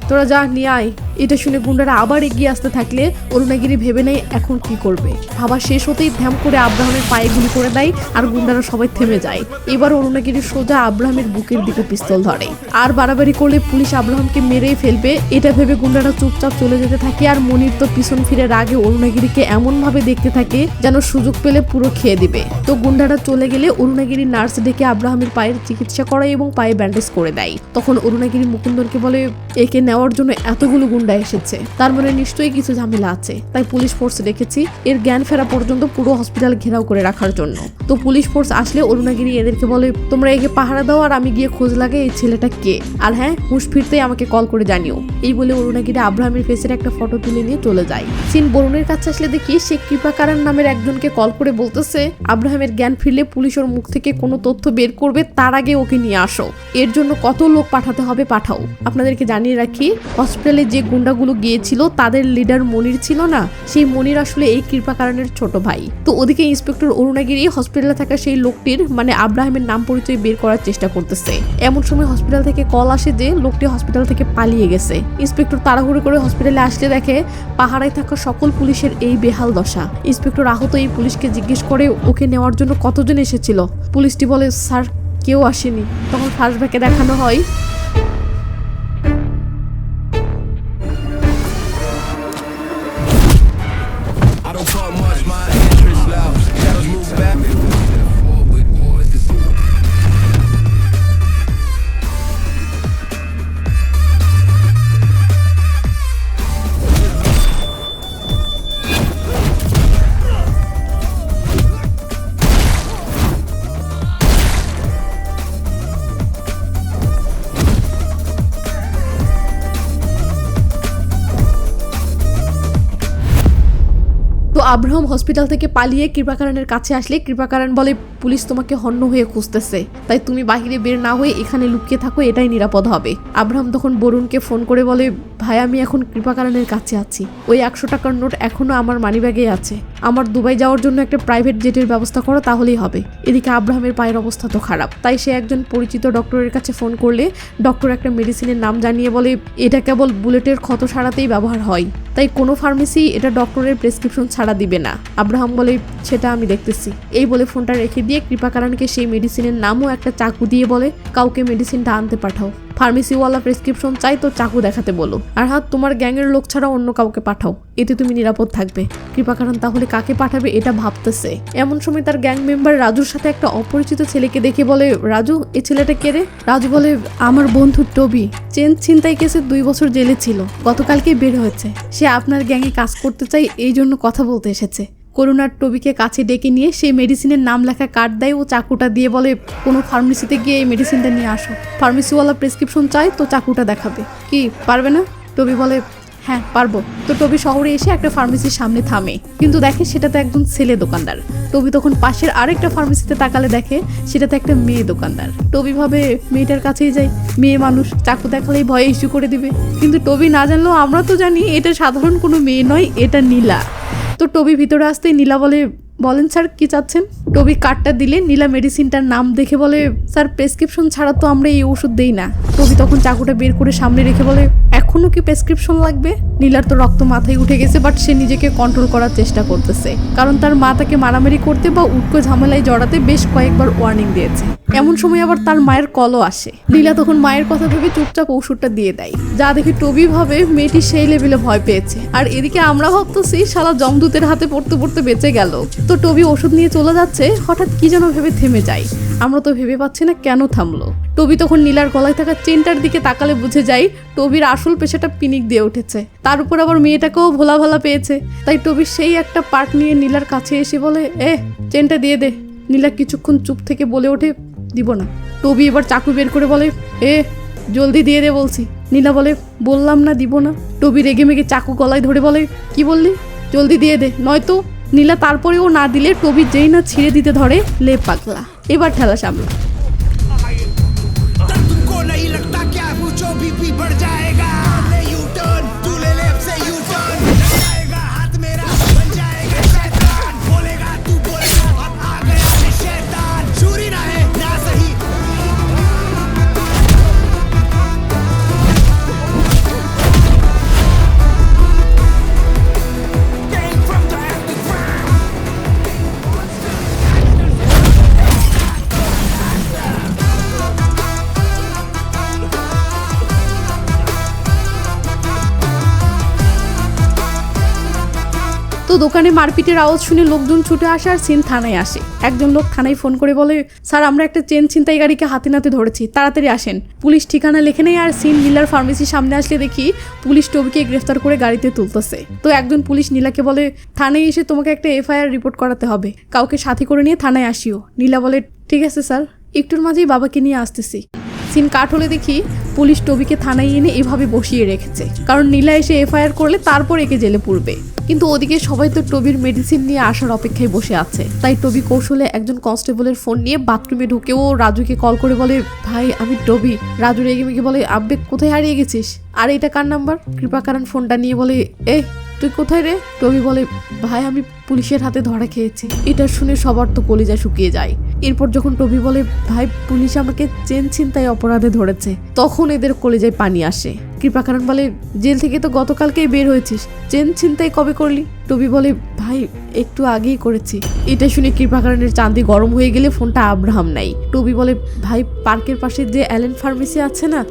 তোরা যা নিয়ে আয়। এটা শুনে গুন্ডারা আবার এগিয়ে আসতে থাকলে অরুণাগিরি ভেবে নেয় এখন কি করবে। ভাবা শেষ হতেই ধ্যাম করে আব্রাহামের পায়ে গুলি করে দেয় আর গুন্ডারা সবাই থেমে যায়। এবার অরুণাগিরি সোজা আব্রাহামের বুকের দিকে পিস্তল ধরে। আর বাড়াবাড়ি করলে পুলিশ আব্রাহামকে মেরেই ফেলবে, এটা ভেবে গুন্ডারা চুপচাপ চলে যেতে থাকে। আর মনির তো পিছন ফিরে রাগে অরুণাগিরিকে এমন ভাবে দেখতে থাকে যেন সুযোগ পেলে পুরো খেয়ে দিবে। তো গুন্ডারা চলে গেলে অরুণাগিরি নার্স ডেকে আব্রাহামের পায়ের চিকিৎসা করায় এবং পায়ে ব্যান্ডেজ করে দেয়। তখন অরুণাগিরি মুকুন্দনকে বলে, একে নেওয়ার জন্য এতগুলো গুন্ডা এসেছে, তার মানে নিশ্চয়ই কিছু ঝামেলা আছে, তাই পুলিশ ফোর্স রেখেছি এর জ্ঞান ফেরা পর্যন্ত পুরো হসপিটাল ঘেরাও করে রাখার জন্য। তো পুলিশ ফোর্স আসলে অরুণাগিরি এদেরকে বলে, তোমরা একে পাহারা দাও আর আমি গিয়ে খোঁজ লাগে এই ছেলেটা কে, আর হ্যাঁ হুঁশ ফিরতেই আমাকে কল করে জানিও। এই বলে অরুণাগিরি আব্রাহামের ফেসের একটা ফটো তুলে নিয়ে চলে যায়। সিন বরুণের কাছে আসলে দেখি সে কৃপাকারান নামের একজনকে কল করে বলতেছে, আব্রাহামের জ্ঞান ফিরলে পুলিশ ওর মুখ থেকে কোনো তথ্য বের করবে, তার আগে ওকে নিয়ে আসো। এর জন্য কত লোক পাঠাতে হবে পাঠাও। আপনাদেরকে জানিয়ে রাখি, হসপিটালে যে গুন্ডাগুলো গিয়েছিল তাদের লিডার মনির ছিল না, সেই মনির আসলে এই কৃপাকারণের ছোট ভাই। তো ওদিকে ইন্সপেক্টর অরুণাগিরি হসপিটালে থাকা সেই লোকটির মানে আব্রাহামের নাম পরিচয় বের করার চেষ্টা করতেছে। এমন সময় হসপিটাল থেকে কল আসে যে লোকটি হসপিটাল থেকে পালিয়ে গেছে। ইন্সপেক্টর তাড়াহুড়ো করে হসপিটালে আসলে দেখে পাহাড়ায় থাকা সকল পুলিশের এই বেহাল দশা। ইন্সপেক্টর আহত এই পুলিশকে জিজ্ঞেস করে ওকে নেওয়ার জন্য কতজন এসেছিল। পুলিশটি বলে, স্যার কেউ আসেনি। তখন ফ্ল্যাশব্যাকে দেখানো হয় আব্রাহাম হসপিটাল থেকে পালিয়ে কৃপাকারণের কাছে আসলে কৃপাকারণ বলে পুলিশ তোমাকে হন্য হয়ে খুঁজতেছে, তাই তুমি বাহিরে বের না হয়ে এখানে লুকিয়ে থাকো, এটাই নিরাপদ হবে। আব্রাহাম তখন বরুণকে ফোন করে বলে ভাই আমি এখন কৃপাকারণের কাছে আছি, ওই 100 টাকার নোট এখনো আমার মানিব্যাগেই আছে, আমার দুবাই যাওয়ার জন্য একটা প্রাইভেট জেটের ব্যবস্থা করো তাহলেই হবে। এদিকে আব্রাহামের পায়ের অবস্থা তো খারাপ, তাই সে একজন পরিচিত ডক্টরের কাছে ফোন করলে ডক্টর একটা মেডিসিনের নাম জানিয়ে বলে এটা কেবল বুলেটের ক্ষত সারাতেই ব্যবহার হয়, তাই কোনো ফার্মেসি এটা ডক্টরের প্রেসক্রিপশন ছাড়া দিবে না। আব্রাহাম বলে সেটা আমি দেখতেছি। এই বলে ফোনটা রেখে দিয়ে কৃপাকারণকে সেই মেডিসিনের নামও একটা চাকু দিয়ে বলে কাউকে মেডিসিনটা আনতে পাঠাও, ফার্মেসিওয়ালা প্রেসক্রিপশন চাই তো চাকু দেখাতে বলো, আর হ্যাঁ তোমার গ্যাংয়ের লোক ছাড়া অন্য কাউকে পাঠাও, এতে তুমি নিরাপদ থাকবে। কৃপাকারণ তাহলে কাকে পাঠাবে এটা ভাবতেছে, এমন সময় তার গ্যাং মেম্বার রাজুর সাথে একটা অপরিচিত ছেলেকে দেখে বলে রাজু এই ছেলেটা কে রে? রাজু বলে আমার বন্ধু টবি, চেন ছিনতাই কেসে 2 বছর জেলে ছিল, গতকালকেই বের হয়েছে, সে আপনার গ্যাংয়ে কাজ করতে চাই এই জন্য কথা বলতে এসেছে। করুণার টবিকে কাছে ডেকে নিয়ে সেই মেডিসিনের নাম লেখা কার্ড দেয় ও চাকুটা দিয়ে বলে কোনো ফার্মেসিতে গিয়ে এই মেডিসিনটা নিয়ে আসো, ফার্মেসিওয়ালা প্রেসক্রিপশন চাই তো চাকুটা দেখাবে। কি পারবে না? টবি বলে হ্যাঁ পারবো। তো টবি শহরে এসে একটা ফার্মেসির সামনে থামে, কিন্তু দেখে সেটাতে একজন ছেলে দোকানদার। টবি তখন পাশের আরেকটা ফার্মেসিতে তাকালে দেখে সেটাতে একটা মেয়ে দোকানদার। টবি ভাবে মেয়েটার কাছেই যাই, মেয়ে মানুষ, চাকু দেখালেই ভয়ে ইস্যু করে দিবে। কিন্তু টবি না জানলেও আমরা তো জানি এটা সাধারণ কোনো মেয়ে নয়, এটা নীলা। তো টবি ভিতরে আসতেই নীলা বলেন স্যার কি চাচ্ছেন? টবি কার্ডটা দিলে নীলা মেডিসিনটার নাম দেখে বলে স্যার প্রেসক্রিপশন ছাড়া তো আমরা এই ওষুধ দেই না। টবি তখন চাকুটা বের করে সামনে রেখে বলে এখনো কি প্রেসক্রিপশন লাগবে? নীলার তো রক্ত মাথায় উঠে গেছে, বাট সে নিজেকে কন্ট্রোল করার চেষ্টা করতেছে, কারণ তার মা তাকে মারামারি করতে বা উটকো ঝামেলায় জড়াতে বেশ কয়েকবার ওয়ার্নিং দিয়েছে। এমন সময় আবার তার মায়ের কলও আসে। নীলা তখন মায়ের কথা ভেবে চুপচাপ ওষুধটা দিয়ে দেয়, যা দেখে টবি ভাবে মেয়েটি সেই লেভেলে ভয় পেয়েছে, আর এদিকে আমরা ভাবতেছি শালা জমদূতের হাতে পড়তে পড়তে বেঁচে গেল। তো টবি ওষুধ নিয়ে চলে যাচ্ছে, হঠাৎ কি যেন ভেবে থেমে যায়। আমরা তো ভেবে পাচ্ছি না কেন থামলো। টবি তখন নীলার গলায় থাকা চেনটার দিকে তাকালে বুঝে যায় টবির আসল পেশাটা পিনিক দিয়ে উঠেছে, তার উপর আবার মেয়েটাকেও ভোলা ভালা পেয়েছে। তাই টবি সেই একটা পার্ট নিয়ে নীলার কাছে এসে বলে চেনটা দিয়ে দে। নীলা কিছুক্ষণ চুপ থেকে বলে ওঠে দিব না। টবি এবার চাকু বের করে বলে জলদি দিয়ে দে বলছি। নীলা বলে বললাম না দিব না। টবি রেগে মেগে চাকু গলায় ধরে বলে কি বললি? জলদি দিয়ে দে নয়তো। নীলা তারপরেও না দিলে টবি যেই না ছিঁড়ে দিতে ধরে লে পাগলা, এবার ঠেলা সামলা। তো দোকানে মারপিটের আওয়াজ শুনে লোকজন ছুটে আসে আর সিন থানায় আসে। একজন লোক থানায় ফোন করে বলে স্যার আমরা একটা চেন ছিনতাইকারীকে হাতে নাতে ধরেছি, তাড়াতাড়ি আসেন। পুলিশ ঠিকানা লেখে নেয় আর সিন নীলার ফার্মেসির সামনে আসলে দেখি পুলিশ টবিকে গ্রেফতার করে গাড়িতে তুলতেছে। তো একজন পুলিশ নীলাকে বলে থানায় এসে তোমাকে একটা FIR রিপোর্ট করাতে হবে, কাউকে সাথী করে নিয়ে থানায় আসিও। নীলা বলে ঠিক আছে স্যার, একটুর মাঝেই বাবাকে নিয়ে আসতেছি। সিন কাট হলে দেখি পুলিশ টবিকে থানায় এনে এভাবে বসিয়ে রেখেছে, কারণ নীলা এসে FIR করলে তারপর একে জেলে পুরবে। কিন্তু ওদিকে সবাই তো টবির মেডিসিন নিয়ে আসার অপেক্ষায় বসে আছে। তাই টবি কৌশলে একজন কনস্টেবলের ফোন নিয়ে বাথরুমে ঢুকে ও রাজুকে কল করে বলে ভাই আমি টবি। রাজু রেগে মেগে বলে আব্বে কোথায় হারিয়ে গেছিস? আর এটা কার নাম্বার? কৃপাকারণ ফোনটা নিয়ে বলে তুই কোথায় রে? টবি বলে ভাই আমি পুলিশের হাতে ধরা খেয়েছি। এটা শুনে সবার তো কলিজা শুকিয়ে যায়। এরপর যখন টবি বলে ভাই পুলিশ আমাকে চেন ছিনতাই অপরাধে ধরেছে, তখন এদের কলিজায় পানি আসে। কৃপাকারণ বলে জেল থেকে তো গতকালকেই বের হয়েছিস, চেন ছিনতাই কবে করলি? টবি বলে ভাই একটু আগেই করেছি। এটা শুনে কৃপাকারণের চাঁদি গরম হয়ে গেলে ফোনটা আব্রাহাম নাই। টবি বলে ভাই পার্কের পাশে যে অ্যালেন ফার্মেসি আছে না,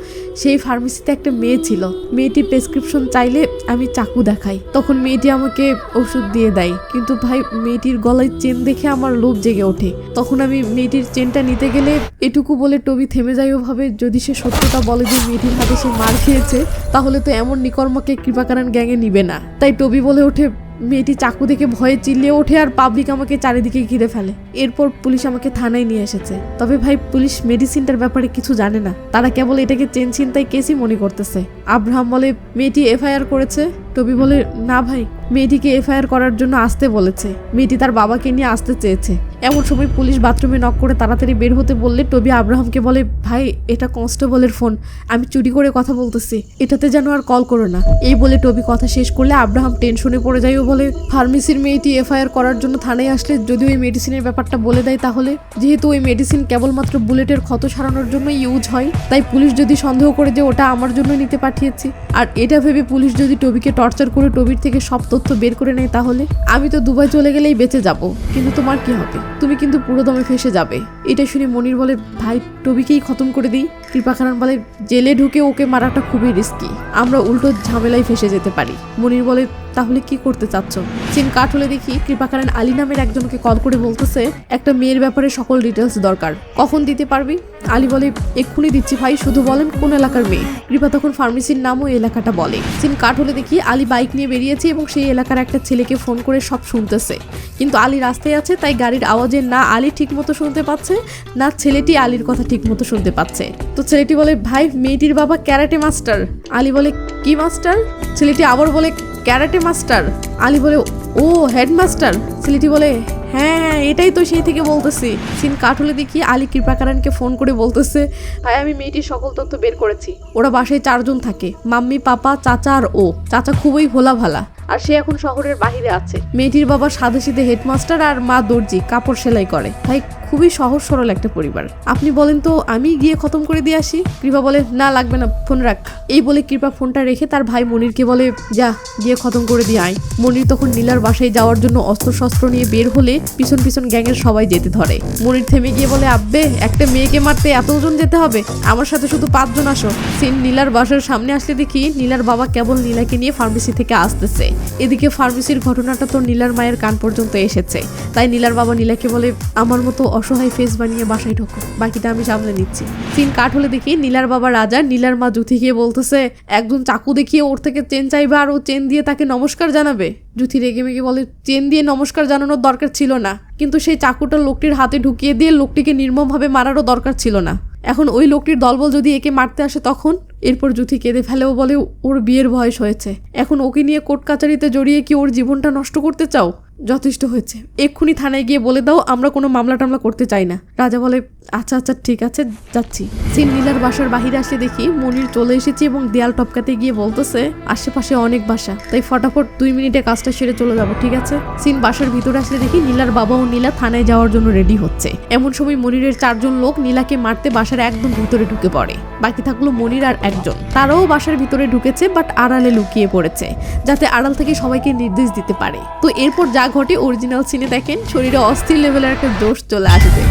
সেই ফার্মেসিতে একটা মেয়ে ছিল, মেয়েটির প্রেসক্রিপশন চাইলে আমি চাকু দেখাই, তখন মেয়েটি আমাকে ওষুধ দিয়ে দেয়। কিন্তু ভাই মেয়েটির গলায় চেন দেখে আমার লোভ জেগে ওঠে, তখন আমি মেয়েটির চেনটা নিতে গেলে এটুকু বলে টবি থেমে যায় ও ভাবে যদি সে সত্যটা বলে যে মেয়েটির হাতে সে মার খেয়েছে, তাহলে তো এমন নিকর্মকে কৃপাকারণ গ্যাংয়ে নিবে না। তাই টবি বলে ওঠে মেয়েটি চাকু দেখে ভয়ে চিল্লিয়ে ওঠে আর পাবলিক আমাকে চারিদিকে ঘিরে ফেলে। এরপর পুলিশ আমাকে থানায় নিয়ে এসেছে। তবে ভাই পুলিশ মেডিসিনটার ব্যাপারে কিছু জানে না, তারা কেবল এটাকে চেন ছিনতাই কেসই মনে করতেছে। আব্রাহাম বলে মেয়েটি FIR করেছে, টবি বলে, না ভাই, মেয়েটিকে এফআইআর করার জন্য আসতে বলেছে, মেয়েটি তার বাবাকে নিয়ে আসতে চেয়েছে। এমন সময় পুলিশ বাথরুমে নক করে তাড়াতাড়ি বের হতে বললে টবি আব্রাহামকে বলে, ভাই এটা কনস্টেবলের ফোন, আমি চুরি করে কথা বলতেছি, এটাতে যেন আর কল করো না। এই বলে টবি কথা শেষ করলে আব্রাহাম টেনশনে পড়ে যায় ও বলে, ফার্মেসির মেয়েটি এফআইআর করার জন্য থানায় আসলে যদি ওই মেডিসিনের ব্যাপারটা বলে দেয় তাহলে, যেহেতু ওই মেডিসিন কেবলমাত্র বুলেটের ক্ষত সারানোর জন্য ইউজ হয়, তাই পুলিশ যদি সন্দেহ করে যে ওটা আমার জন্য নিতে পাঠিয়েছি, আর এটা ভেবে পুলিশ যদি টবিকে টর্চার করে টবির থেকে সব তথ্য বের করে নেয় তাহলে আমি তো দুবাই চলে গেলেই বেঁচে যাব, কিন্তু তোমার কি হবে, তুমি কিন্তু পুরো দমে ফেসে যাবে। এটা শুনে মনির বলে, ভাই টবিকেই খতম করে দিই। কৃপাকানন বলে, জেলে ঢুকে ওকে মারাটা খুবই রিস্কি, আমরা উল্টো ঝামেলায় ফেসে যেতে পারি। মনির বলে, তাহলে কি করতে চাচ্ছ? সিন কাট হলে দেখি কৃপাকানন আলী নামের একজনকে কল করে বলতেছে একটা মেয়ের ব্যাপারে সকল ডিটেলস দরকার, কখন দিতে পারবি? আলী বলে, এক্ষুনি দিচ্ছি ভাই, শুধু বলেন কোন এলাকার মেয়ে। কৃপা তখন ফার্মেসির নাম ও এলাকাটা বলে। সিন কাট হলে দেখি আলী বাইক নিয়ে বেরিয়েছে এবং সেই এলাকার একটা ছেলেকে ফোন করে সব শুনতেছে, কিন্তু আলী রাস্তায় আছে, তাই গাড়ির আওয়াজে না আলী ঠিক মতো শুনতে পাচ্ছে, না ছেলেটি আলীর কথা ঠিক মতো শুনতে পাচ্ছে। তো ছেলেটি বলে, ভাই মেয়েটির বাবা ক্যারাটে মাস্টার। আলী বলে, কি মাস্টার? ছেলেটি আবার বলে, ক্যারাটে মাস্টার। আলী বলে, ও হেডমাস্টার। ছেলেটি বলে, হ্যাঁ এটাই তো সেই থেকে বলতেছি। সিন কাট হলে দেখি আলী কৃপাকারণকে ফোন করে বলতেছে, ভাই আমি মেয়েটির সকল তথ্য বের করেছি, ওরা বাসায় 4 জন থাকে, মাম্মি, পাপা, চাচা আর ও। চাচা খুবই ভোলা ভালা, আর সে এখন শহরের বাহিরে আছে। মেয়েটির বাবা সাদাসিধে হেডমাস্টার আর মা দর্জি, কাপড় সেলাই করে। ভাই খুবই সহজ সরল একটা পরিবার, আপনি বলেন তো আমি গিয়ে খতম করে দিয়ে আসি? কৃপা বলে, না লাগবে না, ফোন রাখ। এই বলে কৃপা ফোনটা রেখে তার ভাই মনিরকে বলে, যা গিয়ে খতম করে দিয়ে আয়। মনির তখন নীলার বাসায় যাওয়ার জন্য অস্ত্রশস্ত্র নিয়ে বের হলে পিছন পিছন গ্যাংয়ের সবাই যেতে ধরে। মনির থেমে গিয়ে বলে, আব্বে একটা মেয়েকে মারতে এতজন যেতে হবে? আমার সাথে শুধু 5 জন আসো। সিন নীলার বাসার সামনে আসলে দেখি নীলার বাবা কেবল নীলাকে নিয়ে ফার্মেসি থেকে আসতেছে। এদিকে ফার্মেসির ঘটনাটা তো নীলার মায়ের কান পর্যন্ত এসেছে, তাই নীলার বাবা নীলাকে বলে, আমার মতো অসহায় ফেস বানিয়ে বাসায় ঢোকো, বাকিটা আমি সামলে নিচ্ছি। সিন কাট হলে দেখি নীলার বাবা রাজা নীলার মা জুথি গিয়ে বলতেছে, একজন চাকু দেখিয়ে ওর থেকে চেন চাইবে আর ও চেন দিয়ে তাকে নমস্কার জানাবে। জুথি রেগে মেগে বলে, চেন দিয়ে নমস্কার জানানোর দরকার ছিল না, কিন্তু সেই চাকুটা লোকটির হাতে ঢুকিয়ে দিয়ে লোকটিকে নির্মমভাবে মারারও দরকার ছিল না। এখন ওই লোকটির দলবল যদি একে মারতে আসে তখন? এরপর জুথি কেঁদে ফেলেও বলে, ওর বিয়ের বয়স হয়েছে, এখন ওকে নিয়ে কোর্ট কাচারিতে জড়িয়ে কি ওর জীবনটা নষ্ট করতে চাও? যথেষ্ট হয়েছে, এক্ষুনি থানায় গিয়ে বলে দাও আমরা কোনো মামলা টামলা করতে চাই না। রাজা বলে, আচ্ছা আচ্ছা ঠিক আছে, যাচ্ছি। সিন নীলার বাসার বাহিরে আসলে দেখি মনির চলে এসেছে এবং দেয়াল টপকাতে গিয়ে বলতেছে, আশেপাশে অনেক বাসা, তাই ফটাফট 2 মিনিটে কাজটা সেরে চলে যাবো, ঠিক আছে? সিন বাসার ভিতরে আসলে দেখি নীলার বাবা ও নীলা থানায় যাওয়ার জন্য রেডি হচ্ছে। এমন সময় মনিরের 4 জন লোক নীলাকে মারতে বাসার একদম ভিতরে ঢুকে পড়ে। বাকি থাকলো মনির আর একজন, তারাও বাসার ভিতরে ঢুকেছে, বাট আড়ালে লুকিয়ে পড়েছে, যাতে আড়াল থেকে সবাইকে নির্দেশ দিতে পারে। তো এরপর যা ঘটে অরিজিনাল সিনে দেখেন, শরীরে অস্থির লেভেলের একটা জোশ চলে আসবে।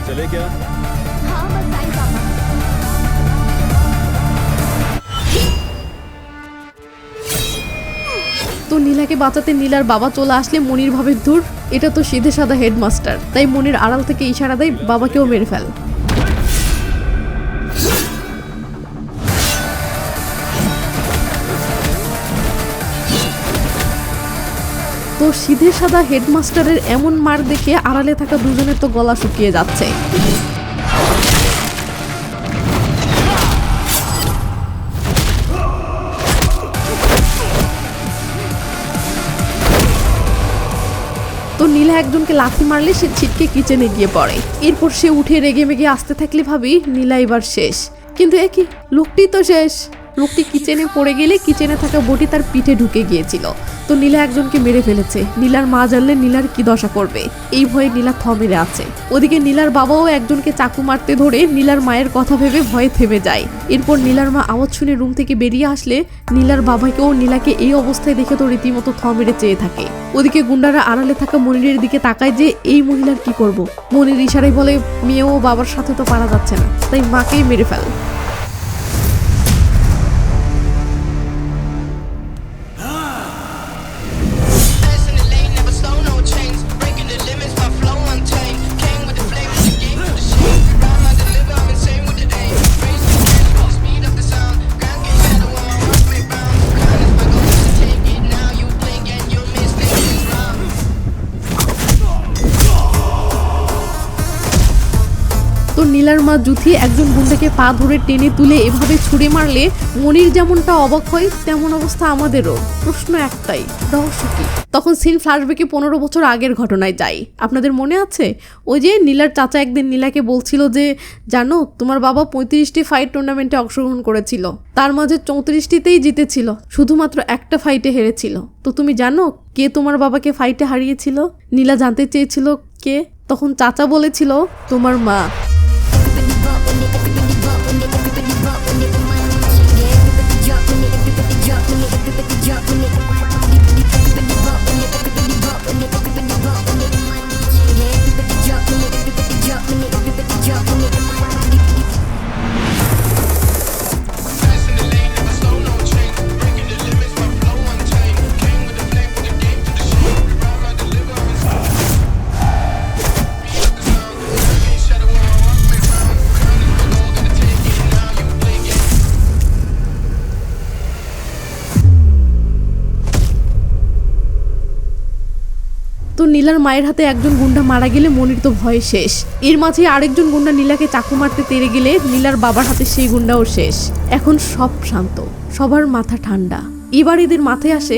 चले क्या? हाँ बस आई पापा। তো নীলাকে বাঁচাতে নীলার বাবা চলে আসলে মনির ভাবে, ধুর এটা তো সিধে সাদা হেডমাস্টার, তাই মনির আড়াল থেকে ইশারা দেয় বাবাকেও মেরে ফেল। তো সিধে সাদা হেডমাস্টারের এমন মার দেখে আড়ালে থাকা দুজনের তো গলা শুকিয়ে যাচ্ছে। তো নীলা একজনকে লাথি মারলে সে ছিটকে কিচেনে গিয়ে পড়ে। এরপর সে উঠে রেগে মেগে আসতে থাকলে ভাবি নীলা এবার শেষ, কিন্তু একই লোকটি তো শেষ। লোকটি কিচেনে পড়ে গেলে কিচেনে থাকা বটি তার পিঠে ঢুকে গিয়েছিল। তো নীলা একজনকে মেরে ফেলেছে। নীলার মা জানলে নীলার কি দশা করবে, এই ভয়ে নীলা থ মেরে আছে। ওদিকে নীলার বাবাও একজনকে চাকু মারতে ধরে নীলার মায়ের কথা ভেবে ভয়ে থেমে যায়। এরপর নীলার মা আওয়াজ শুনে রুম থেকে বেরিয়ে আসলে নীলার বাবাকেও নীলাকে এই অবস্থায় দেখে তো রীতিমতো থ মেরে চেয়ে থাকে। ওদিকে গুন্ডারা আড়ালে থাকা মনিরের দিকে তাকায় যে এই মহিলার কি করব। মনির ইশারায় বলে, মেয়েও বাবার সাথে তো পারা যাচ্ছে না, তাই মাকেই মেরে ফেল। নীলা নীলার মা জুথি একজন গুন্ডাকে পা ধরে টেনে তুলে এভাবে ছুঁড়ে মারলে মনির যেমনটা অবাক হয় তেমন অবস্থা আমাদেরও। প্রশ্ন একটাই, রহস্য কি? তখন সিন ফ্ল্যাশব্যাকে 15 বছর আগের ঘটনায় যাই। আপনাদের মনে আছে ওই যে নীলার চাচা একদিন নীলাকে বলছিল যে জানো তোমার বাবা 35টি ফাইট টুর্নামেন্টে অংশগ্রহণ করেছিল, তার মাঝে 34টিতেই জিতেছিল, শুধুমাত্র একটা ফাইটে হেরেছিল। তো তুমি জানো কে তোমার বাবাকে ফাইটে হারিয়েছিল? নীলা জানতে চেয়েছিল কে, তখন চাচা বলেছিল তোমার মা। তো নীলার মায়ের হাতে একজন গুন্ডা মারা গেলে মনির তো ভয়ে শেষ। এর মাঝে আরেকজন গুন্ডা নীলাকে চাকু মারতে তেড়ে গেলে নীলার বাবার হাতে সেই গুন্ডাও শেষ। এখন সব শান্ত, সবার মাথা ঠান্ডা। এবার এদের মাথায় আসে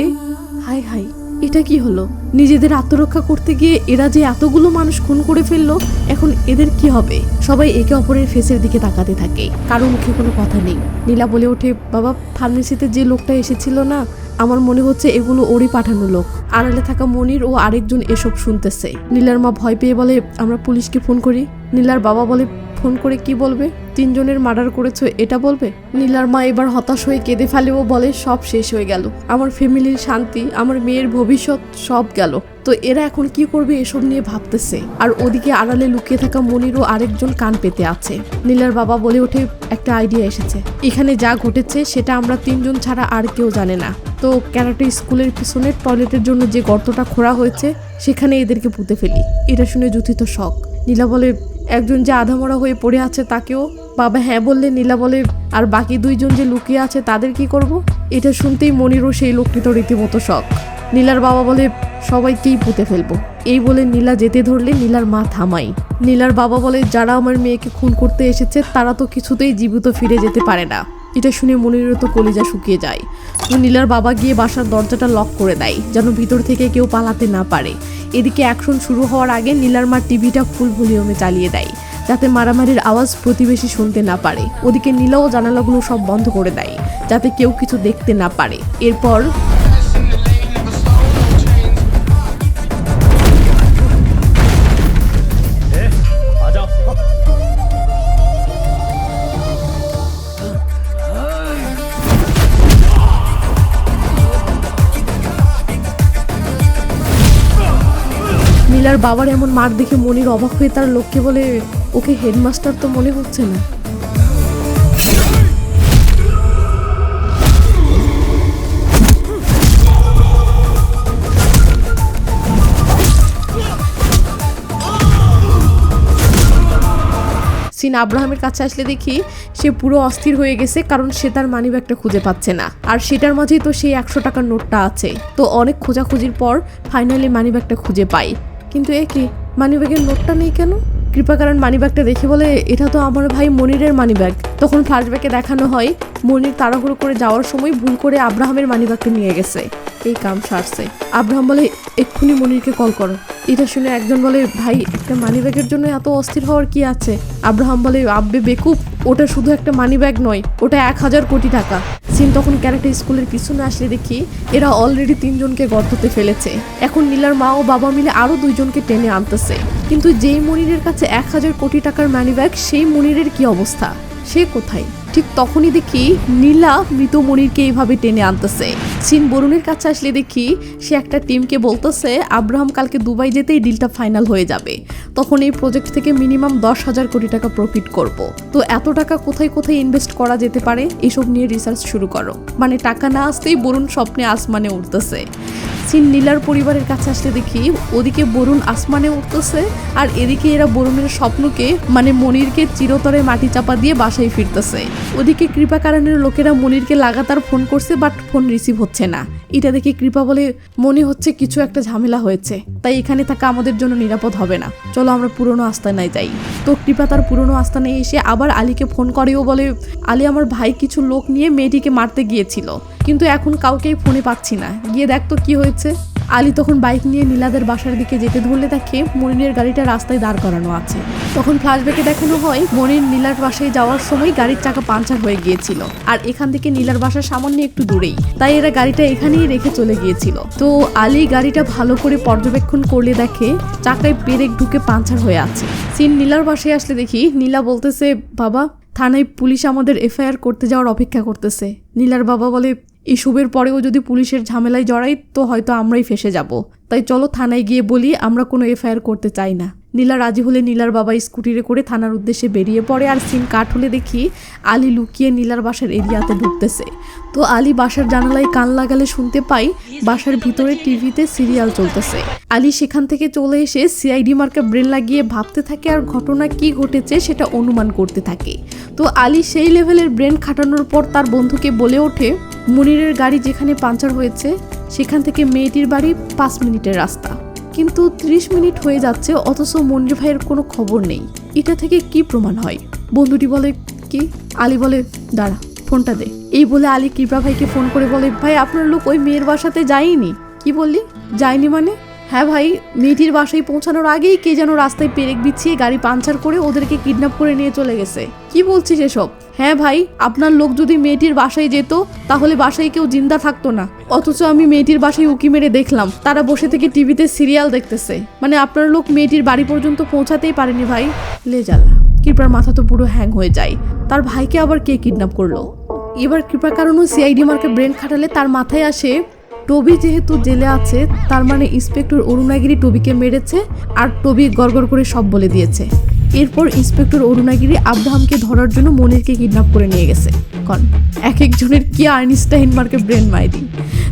হাই হাই এটা কি হলো? নিজেদের আত্মরক্ষা করতে গিয়ে এরা যে এতগুলো মানুষ খুন করে ফেললো, এখন এদের কি হবে? সবাই একে অপরের ফেসের দিকে তাকাতে থাকে, কারো মুখে কোনো কথা নেই। নীলা বলে ওঠে বাবা ফার্মেসিতে যে লোকটা এসেছিল না, আমার মনে হচ্ছে এগুলো ওরই পাঠানো লোক। আড়ালে থাকা মনির ও আরেকজন এসব শুনতেছে। নীলার মা ভয় পেয়ে বলে আমরা পুলিশকে ফোন করি। নীলার বাবা বলে ফোন করে কি বলবে? 3 জনের মার্ডার করেছো এটা বলবে? নীলার মা এবার হতাশ হয়ে কেঁদে ফেলে ও বলে সব শেষ হয়ে গেল, আমার ফ্যামিলির শান্তি, আমার মেয়ের ভবিষ্যৎ সব গেল। তো এরা এখন কি করবে এসব নিয়ে ভাবতেছে। আর ওদিকে আড়ালে লুকিয়ে থাকা মনিরও আরেকজন কান পেতে আছে। নীলার বাবা বলে ওঠে একটা আইডিয়া এসেছে, এখানে যা ঘটেছে সেটা আমরা 3 জন ছাড়া আর কেউ জানে না। তো ক্যারাটে স্কুলের পিছনে টয়লেটের জন্য যে গর্তটা খোঁড়া হয়েছে সেখানে এদেরকে পুঁতে ফেলি। এটা শুনে জুথি তো শখ। নীলা বলে একজন যে আধামরা হয়ে পড়ে আছে তাকেও? বাবা হ্যাঁ বললে নীলা বলে আর বাকি 2 জন যে লুকিয়ে আছে তাদের কি করব? এটা শুনতেই মনিরও সেই লোকটি তো রীতিমতো শখ। নীলার বাবা বলে সবাইকেই পুঁতে ফেলবো। এই বলে নীলা যেতে ধরলে নীলার মা থামাই। নীলার বাবা বলে যারা আমার মেয়েকে খুন করতে এসেছে তারা তো কিছুতেই জীবিত ফিরে যেতে পারে না। এটা শুনে মনিরেরও তো কলিজা শুকিয়ে যায়। তো নীলার বাবা গিয়ে বাসার দরজাটা লক করে দেয় যেন ভিতর থেকে কেউ পালাতে না পারে। এদিকে অ্যাকশন শুরু হওয়ার আগে নীলার মা টিভিটা ফুল ভলিউমে চালিয়ে দেয় যাতে মারামারির আওয়াজ প্রতিবেশী শুনতে না পারে। ওদিকে নীলাও জানালাগুলো সব বন্ধ করে দেয় যাতে কেউ কিছু দেখতে না পারে। এরপর নীলার বাবার এমন মার দেখে মনির অবাক হয়ে তার লোককে বলে ওকে হেডমাস্টার তো মনে হচ্ছে না। সিন আব্রাহামের কাছে আসলে দেখি সে পুরো অস্থির হয়ে গেছে, কারণ সে তার মানিব্যাগটা খুঁজে পাচ্ছে না। আর সেটার মাঝেই তো সেই 100 টাকার নোটটা আছে। তো অনেক খোঁজাখুঁজির পর ফাইনালি মানিব্যাগটা খুঁজে পাই। কিন্তু এ কি, মানিব্যাগের নোটটা নেই কেন? কৃপাকারণ মানিব্যাগটা দেখে বলে এটা তো আমার ভাই মনিরের মানিব্যাগ। তখন ফ্ল্যাশব্যাকে দেখানো হয় মনির তাড়াহুড়ো করে যাওয়ার সময় ভুল করে আব্রাহামের মানিব্যাগটা নিয়ে গেছে। এই কাম সারছে। আব্রাহাম বলে এক্ষুনি মনিরকে কল করো। এটা শুনে একজন বলে ভাই একটা মানিব্যাগের জন্য এত অস্থির হওয়ার কি আছে? আব্রাহাম বলে আব্বে বেকুব, ওটা শুধু একটা মানিব্যাগ নয়, ওটা 1000 কোটি টাকা। সিন তখন ক্যারাটে স্কুলের পিছনে আসলে দেখি এরা অলরেডি 3 জনকে গর্ততে ফেলেছে। এখন নীলার মা ও বাবা মিলে আরো 2 জনকে টেনে আনতেছে। কিন্তু যেই মনিরের কাছে 1000 কোটি টাকার মানিব্যাগ, সেই মনিরের কি অবস্থা? সে কোথায়? ঠিক তখনই দেখি নীলা মৃত মনিরকে এইভাবে টেনে আনতেছে। সিন বরুণের কাছে আসলে দেখি সে একটা টিমকে বলতেছে আব্রাহাম কালকে দুবাই যেতেই ডিলটা ফাইনাল হয়ে যাবে, তখন এই প্রজেক্ট থেকে মিনিমাম 10,000 কোটি টাকা প্রফিট করব। তো এত টাকা কোথায় কোথায় ইনভেস্ট করা যেতে পারে এসব নিয়ে রিসার্চ শুরু করো। মানে টাকা না আসতেই বরুণ স্বপ্নে আসমানে উঠতেছে। সিন নীলার পরিবারের কাছে আসলে দেখি ওদিকে বরুণ আসমানে উঠতেছে আর এদিকে এরা বরুণের স্বপ্নকে মানে মনিরকে চিরতরে মাটি চাপা দিয়ে বাসায় ফিরতেছে। ওদিকে কৃপা কারণের লোকেরা মনিরকে লাগাতার ফোন করছে, বাট ফোন রিসিভ হচ্ছে না। এটা দেখে কৃপা বলে, মনে হচ্ছে কিছু একটা ঝামেলা হয়েছে, তাই এখানে থাকা আমাদের জন্য নিরাপদ হবে না, চলো আমরা পুরনো আস্তানায় যাই। তো কৃপা তার পুরনো আস্তানায় এসে আবার আলীকে ফোন করেও বলে, আলী আমার ভাই কিছু লোক নিয়ে মেয়েটিকে মারতে গিয়েছিল, কিন্তু এখন কাউকেই ফোনে পাচ্ছি না, গিয়ে দেখ তো কি হয়েছে। আলী তখন বাইক নিয়ে নীলাদের বাসার দিকে যেতে ধরলে দেখে মনিরের গাড়িটা রাস্তায় দাঁড় করানো আছে। তখন ফ্ল্যাশব্যাকে দেখানো হয় মনির নীলার বাসায় যাওয়ার সময় গাড়ির চাকা পাঞ্চার হয়ে গিয়েছিল, আর এখান থেকে নীলার বাসা সামান্য একটু দূরেই, তাই এরা গাড়িটা এখানেই রেখে চলে গিয়েছিল। তো আলী গাড়িটা ভালো করে পর্যবেক্ষণ করলে দেখে চাকায় পেরেক ঢুকে পাঞ্চার হয়ে আছে। সিন নীলার বাসায় আসলে দেখি নীলা বলতেছে, বাবা থানায় পুলিশ আমাদের এফআইআর করতে যাওয়ার অপেক্ষা করতেছে। নীলার বাবা বলে, এসবের পরেও যদি পুলিশের ঝামেলায় জড়াই তো হয়তো আমরাই ফেসে যাব, তাই চলো থানায় গিয়ে বলি আমরা কোনো এফআইআর করতে চাই না। নীলা রাজি হলে নীলার বাবা স্কুটিরে করে থানার উদ্দেশ্যে বেরিয়ে পড়ে, আর সিন কাট হলে দেখি আলী লুকিয়ে নীলার বাসার এরিয়াতে ঢুকতেছে। তো আলী বাসার জানালায় কান লাগালে শুনতে পাই বাসার ভিতরে টিভিতে সিরিয়াল চলতেছে। আলী সেখান থেকে চলে এসে সিআইডি মার্কা ব্রেন লাগিয়ে ভাবতে থাকে আর ঘটনা কি ঘটেছে সেটা অনুমান করতে থাকে। তো আলী সেই লেভেলের ব্রেন খাটানোর পর তার বন্ধুকে বলে ওঠে, মনিরের গাড়ি যেখানে পাঞ্চার হয়েছে সেখান থেকে মেয়েটির বাড়ি 5 মিনিটের রাস্তা, কিন্তু 30 মিনিট হয়ে যাচ্ছে অথচ মনির ভাইয়ের কোনো খবর নেই। এটা থেকে কি প্রমাণ হয়? বন্ধুটি বলে, কি? আলী বলে, দাঁড়া ফোনটা দে। এই বলে আলী কৃপা ভাইকে ফোন করে বলে, ভাই আপনার লোক ওই মেয়ের বাসাতে যায়নি। কি বললি? যায়নি মানে? হ্যাঁ ভাই, মেয়েটির বাসায় পৌঁছানোর আগেই কে যেন রাস্তায় পেরেক বিছিয়ে গাড়ি পাঞ্চার করে ওদেরকে কিডন্যাপ করে নিয়ে চলে গেছে। কি বলছিস এসব? হ্যাঁ ভাই, আপনার লোক যদি মেয়েটির বাসায় যেত তাহলে বাসায় কেউ জিন্দা থাকতো না, অথচ আমি মেয়েটির বাসায় উকি মেরে দেখলাম তারা বসে থেকে টিভিতে সিরিয়াল দেখতেছে, মানে আপনার লোক মেয়েটির বাড়ি পর্যন্ত পৌঁছাতেই পারেনি ভাই। লে জ্বালা, কৃপার মাথা তো পুরো হ্যাং হয়ে যায়। তার ভাইকে আবার কে কিডন্যাপ করলো? এবার কৃপার কারণও সিআইডি মার্কে ব্রেন খাটালে তার মাথায় আসে, টবি যেহেতু জেলে আছে তার মানে ইন্সপেক্টর অরুণাগিরি টবিকে মেরেছে, আর টবি গড়গড় করে সব বলে দিয়েছে। এরপর ইন্সপেক্টর অরুণাগিরি আব্রাহামকে ধরার জন্য মনিরকে কিডন্যাপ করে নিয়ে গেছে। কন এক একজনের কি আইনস্টাইন মার্কে ব্রেন মাইরি।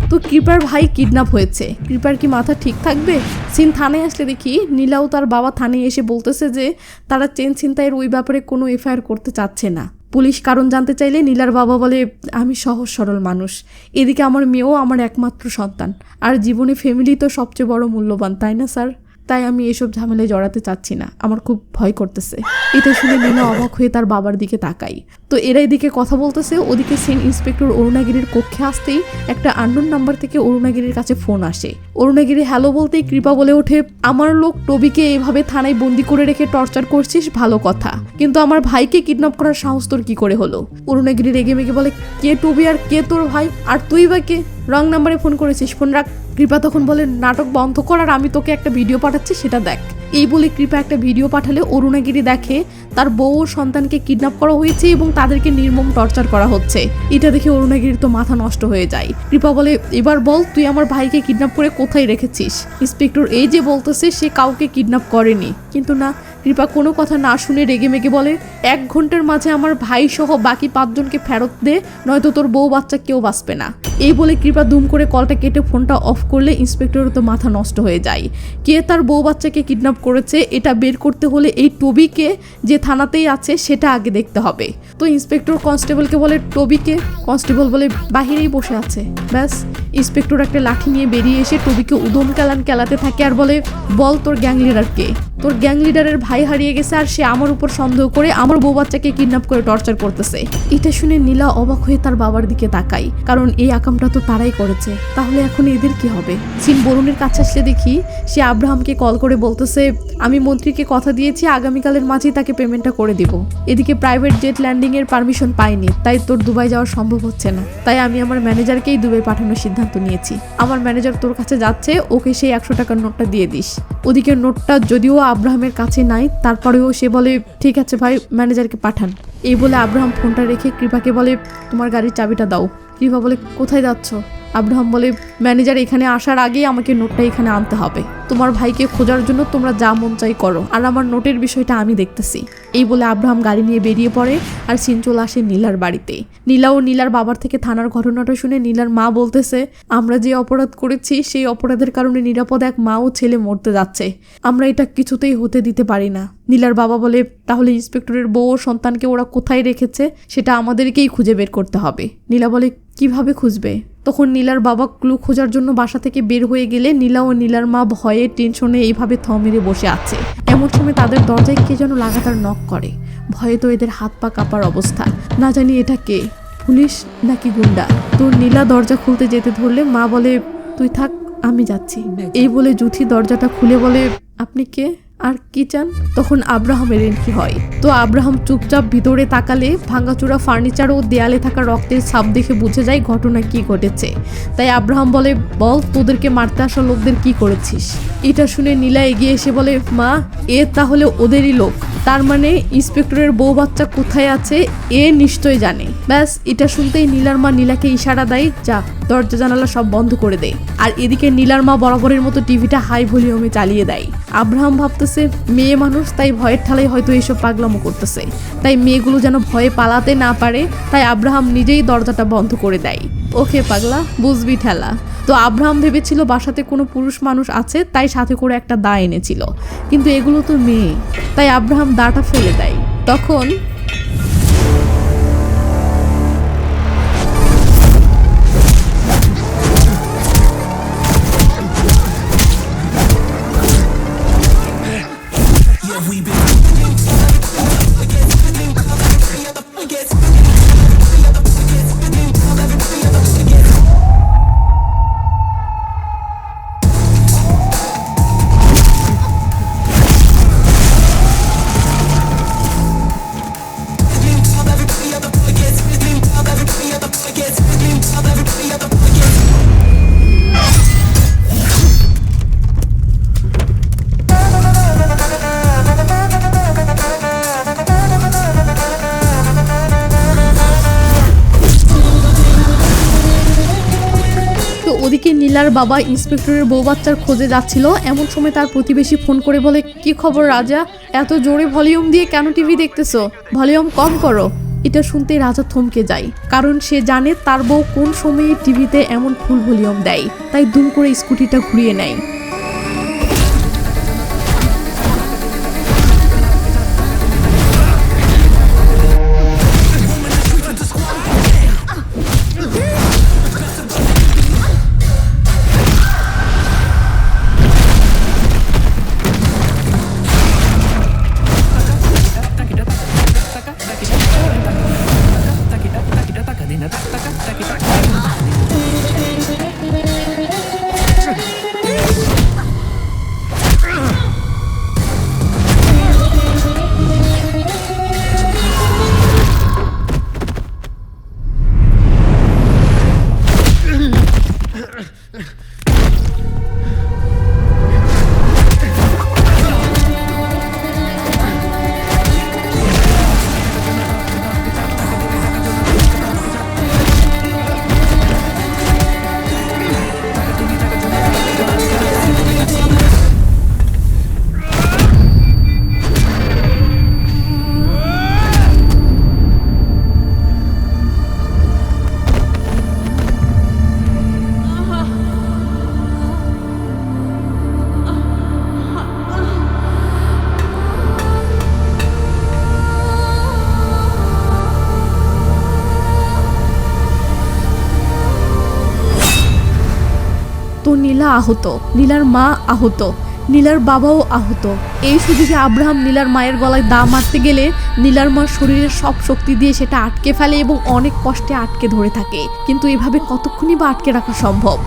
তো কৃপার ভাই কিডন্যাপ হয়েছে, কৃপার কি মাথা ঠিক থাকবে? সিন থানায় আসলে দেখি নীলাও তার বাবা থানায় এসে বলতেছে যে তারা চেন ছিনতাইয়ের ওই ব্যাপারে কোনো এফআইআর করতে চাচ্ছে না। পুলিশ কারণ জানতে চাইলে নীলার বাবা বলে, আমি সহজ সরল মানুষ, এদিকে আমার মেয়েও আমার একমাত্র সন্তান, আর জীবনে ফ্যামিলি তো সবচেয়ে বড় মূল্যবান, তাই না স্যার? তাই আমি এসব ঝামেলায় জড়াতে চাচ্ছি না, আমার খুব ভয় করতেছে। এটা শুনে নীলা অবাক হয়ে তার বাবার দিকে তাকাই। তো এরা এদিকে কথা বলতেছে, ওদিকে সিন ইন্সপেক্টর অরুণাগিরির কক্ষে আসতেই একটা আননোন নাম্বার থেকে অরুণাগিরির কাছে ফোন আসে। অরুণাগিরি হ্যালো বলতেই কৃপা বলে ওঠে, আমার লোক টবিকে এভাবে থানায় বন্দি করে রেখে টর্চার করছিস ভালো কথা, কিন্তু আমার ভাইকে কিডন্যাপ করার সাহস তোর কি করে হলো? অরুণাগিরি রেগে মেগে বলে, কে টবি আর কে তোর ভাই, আর তুই বা কে? রং নাম্বারে ফোন করেছিস, ফোন রাখ। কৃপা তখন বলে, নাটক বন্ধ কর আর আমি তোকে একটা ভিডিও পাঠাচ্ছি সেটা দেখ। এই বলে কৃপা একটা ভিডিও পাঠালে অরুণাগিরি দেখে তার বউ ও সন্তানকে কিডন্যাপ করা হয়েছে এবং তাদেরকে নির্মম টর্চার করা হচ্ছে। এটা দেখে অরুণাগিরির তো মাথা নষ্ট হয়ে যায়। কৃপা বলে, এবার বল তুই আমার ভাইকে কিডন্যাপ করে কোথায় রেখেছিস? ইন্সপেক্টর এই যে বলতেছে সে কাউকে কিডন্যাপ করেনি, কিন্তু না, কৃপা কোনো কথা না শুনে রেগে মেগে বলে, 1 ঘন্টার মাঝে আমার ভাই সহ বাকি 5 জনকে ফেরত দে, নয়তো তোর বউ বাচ্চা কেউ বাঁচবে না। এই বলে কৃপা দুম করে কলটা কেটে ফোনটা অফ করলে ইন্সপেক্টরের তো মাথা নষ্ট হয়ে যায়। কে তার বউ বাচ্চাকে কিডন্যাপ করেছে এটা বের করতে হলে এই টবিকে যে থানাতেই আছে সেটা আগে দেখতে হবে। তো ইন্সপেক্টর কনস্টেবলকে বলে, টবিকে? কনস্টেবল বলে, বাহিরেই বসে আছে। ব্যাস, ইন্সপেক্টর একটা লাঠি নিয়ে বেরিয়ে এসে টবিকে উদম কেলাতে থাকে আর বলে, বল তোর গ্যাং লিডার কে? তোর গ্যাং লিডারের ভাই হারিয়ে গেছে আর সে আমার উপর সন্দেহ করে আমার বউ বাচ্চাকে কিডন্যাপ করে টর্চার করতেছে। এটা শুনে নীলা অবাক হয়ে তার বাবার দিকে তাকাই, কারণ এই আকামটা তো তারাই করেছে, তাহলে এখন এদের কি হবে? সিন বরুণের কাছে আসলে দেখি সে আব্রাহামকে কল করে বলতেছে, আমি মন্ত্রীকে কথা দিয়েছি আগামীকালের মাঝেই তাকে পেমেন্টটা করে দিব। এদিকে প্রাইভেট জেট ল্যান্ডিং এর পারমিশন পাইনি, তাই তোর দুবাই যাওয়া সম্ভব হচ্ছে না, তাই আমি আমার ম্যানেজারকেই দুবাই পাঠানোর সিদ্ধান্ত নিয়েছি। আমার ম্যানেজার তোর কাছে যাচ্ছে, ওকে সেই 100 টাকার নোটটা দিয়ে দিস। ওদিকে নোটটা যদিও আব্রাহামের কাছে নাই, তারপরেও সে বলে, ঠিক আছে ভাই, ম্যানেজারকে পাঠান। এই বলে আব্রাহাম ফোনটা রেখে কৃপাকে বলে, তোমার গাড়ির চাবিটা দাও। কৃপা বলে, কোথায় যাচ্ছ? আব্রাহাম বলে, ম্যানেজার এখানে আসার আগেই আমাকে নোটটা এখানে আনতে হবে। তোমার ভাইকে খোঁজার জন্য তোমরা যা মন চাই করো, আর আমার নোটের বিষয়টা আমি দেখতেছি। এই বলে আব্রাহাম গাড়ি নিয়ে বেরিয়ে পড়ে আর সিন চলে আসে নীলার বাড়িতে। নীলা ও নীলার বাবার থেকে থানার ঘটনাটা শুনে নীলার মা বলতেছে, আমরা যে অপরাধ করেছি সেই অপরাধের কারণে নিরাপদে এক মা ও ছেলে মরতে যাচ্ছে, আমরা এটা কিছুতেই হতে দিতে পারি না। নীলার বাবা বলে, তাহলে ইন্সপেক্টরের বউ ও সন্তানকে ওরা কোথায় রেখেছে সেটা আমাদেরকেই খুঁজে বের করতে হবে। নীলা বলে, কিভাবে খুঁজবে? তখন নীলার বাবা ক্লু খোঁজার জন্য বাসা থেকে বের হয়ে গেলে নীলা ও নীলার মা ভয়ে টেনশনে এইভাবে থ মেরে বসে আছে। এমন সময় তাদের দরজায় কে যেন লাগাতার নক করে। ভয়ে তো এদের হাত পা কাঁপার অবস্থা, না জানি এটা কে, পুলিশ নাকি গুন্ডা। তো নীলা দরজা খুলতে যেতে ধরলে মা বলে, তুই থাক, আমি যাচ্ছি। এই বলে জুথি দরজাটা খুলে বলে, আপনি কে আর কি চান? তখন আব্রাহামের এন্ট্রি হয়। তো আব্রাহাম চুপচাপ ভিতরে তাকালে ভাঙাচোরা ফার্নিচার ও দেয়ালে থাকা রক্তের ছাপ দেখে বুঝে যায় ঘটনা কি ঘটেছে। তাই আব্রাহাম বলে, বল তোদেরকে মারতে আসা লোকদের কি করেছিস? এটা শুনে নীলা এগিয়ে এসে বলে, মা, এ তাহলে ওদেরই লোক, তার মানে ইন্সপেক্টরের বউ বাচ্চা কোথায় আছে এ নিশ্চয় জানে। ব্যাস এটা শুনতেই নীলার মা নীলাকে ইশারা দেয়, যা দরজা জানালা সব বন্ধ করে দেয়। আর এদিকে নীলার মা বরাবরের মতো টিভিটা হাই ভলিউমে চালিয়ে দেয়। আব্রাহাম ভাবতেছে মেয়ে মানুষ, তাই ভয়ের ঠালায় হয়তো এইসব পাগলামো করতেছে, তাই মেয়েগুলো যেন ভয়ে পালাতে না পারে, তাই আব্রাহাম নিজেই দরজাটা বন্ধ করে দেয়। ওকে পাগলা, বুঝবি ঠেলা। তো আব্রাহাম ভেবেছিল বাসাতে কোনো পুরুষ মানুষ আছে, তাই সাথে করে একটা দা এনেছিল, কিন্তু এগুলো তো মেয়ে, তাই আব্রাহাম দাটা ফেলে দেয়। তখন ওদিকে নীলার বাবা ইন্সপেক্টরের বউ বাচ্চার খোঁজে যাচ্ছিল। এমন সময় তার প্রতিবেশী ফোন করে বলে, কি খবর রাজা, এত জোরে ভলিউম দিয়ে কেন টিভি দেখতেছো? ভলিউম কম করো। এটা শুনতে রাজা থমকে যায়, কারণ সে জানে তার বউ কোন সময়ে টিভিতে এমন ফুল ভলিউম দেয়। তাই দুম করে স্কুটিটা ঘুরিয়ে নেয়। তো নীলা আহত, নীলার মা আহত, নীলার বাবাও আহত। এই সুযোগে আব্রাহাম নীলার মায়ের গলায় দা মারতে গেলে নীলার মা শরীরের সব শক্তি দিয়ে সেটা আটকে ফেলে এবং অনেক কষ্টে আটকে ধরে থাকে। কিন্তু এভাবে কতক্ষণই বা আটকে রাখা সম্ভব?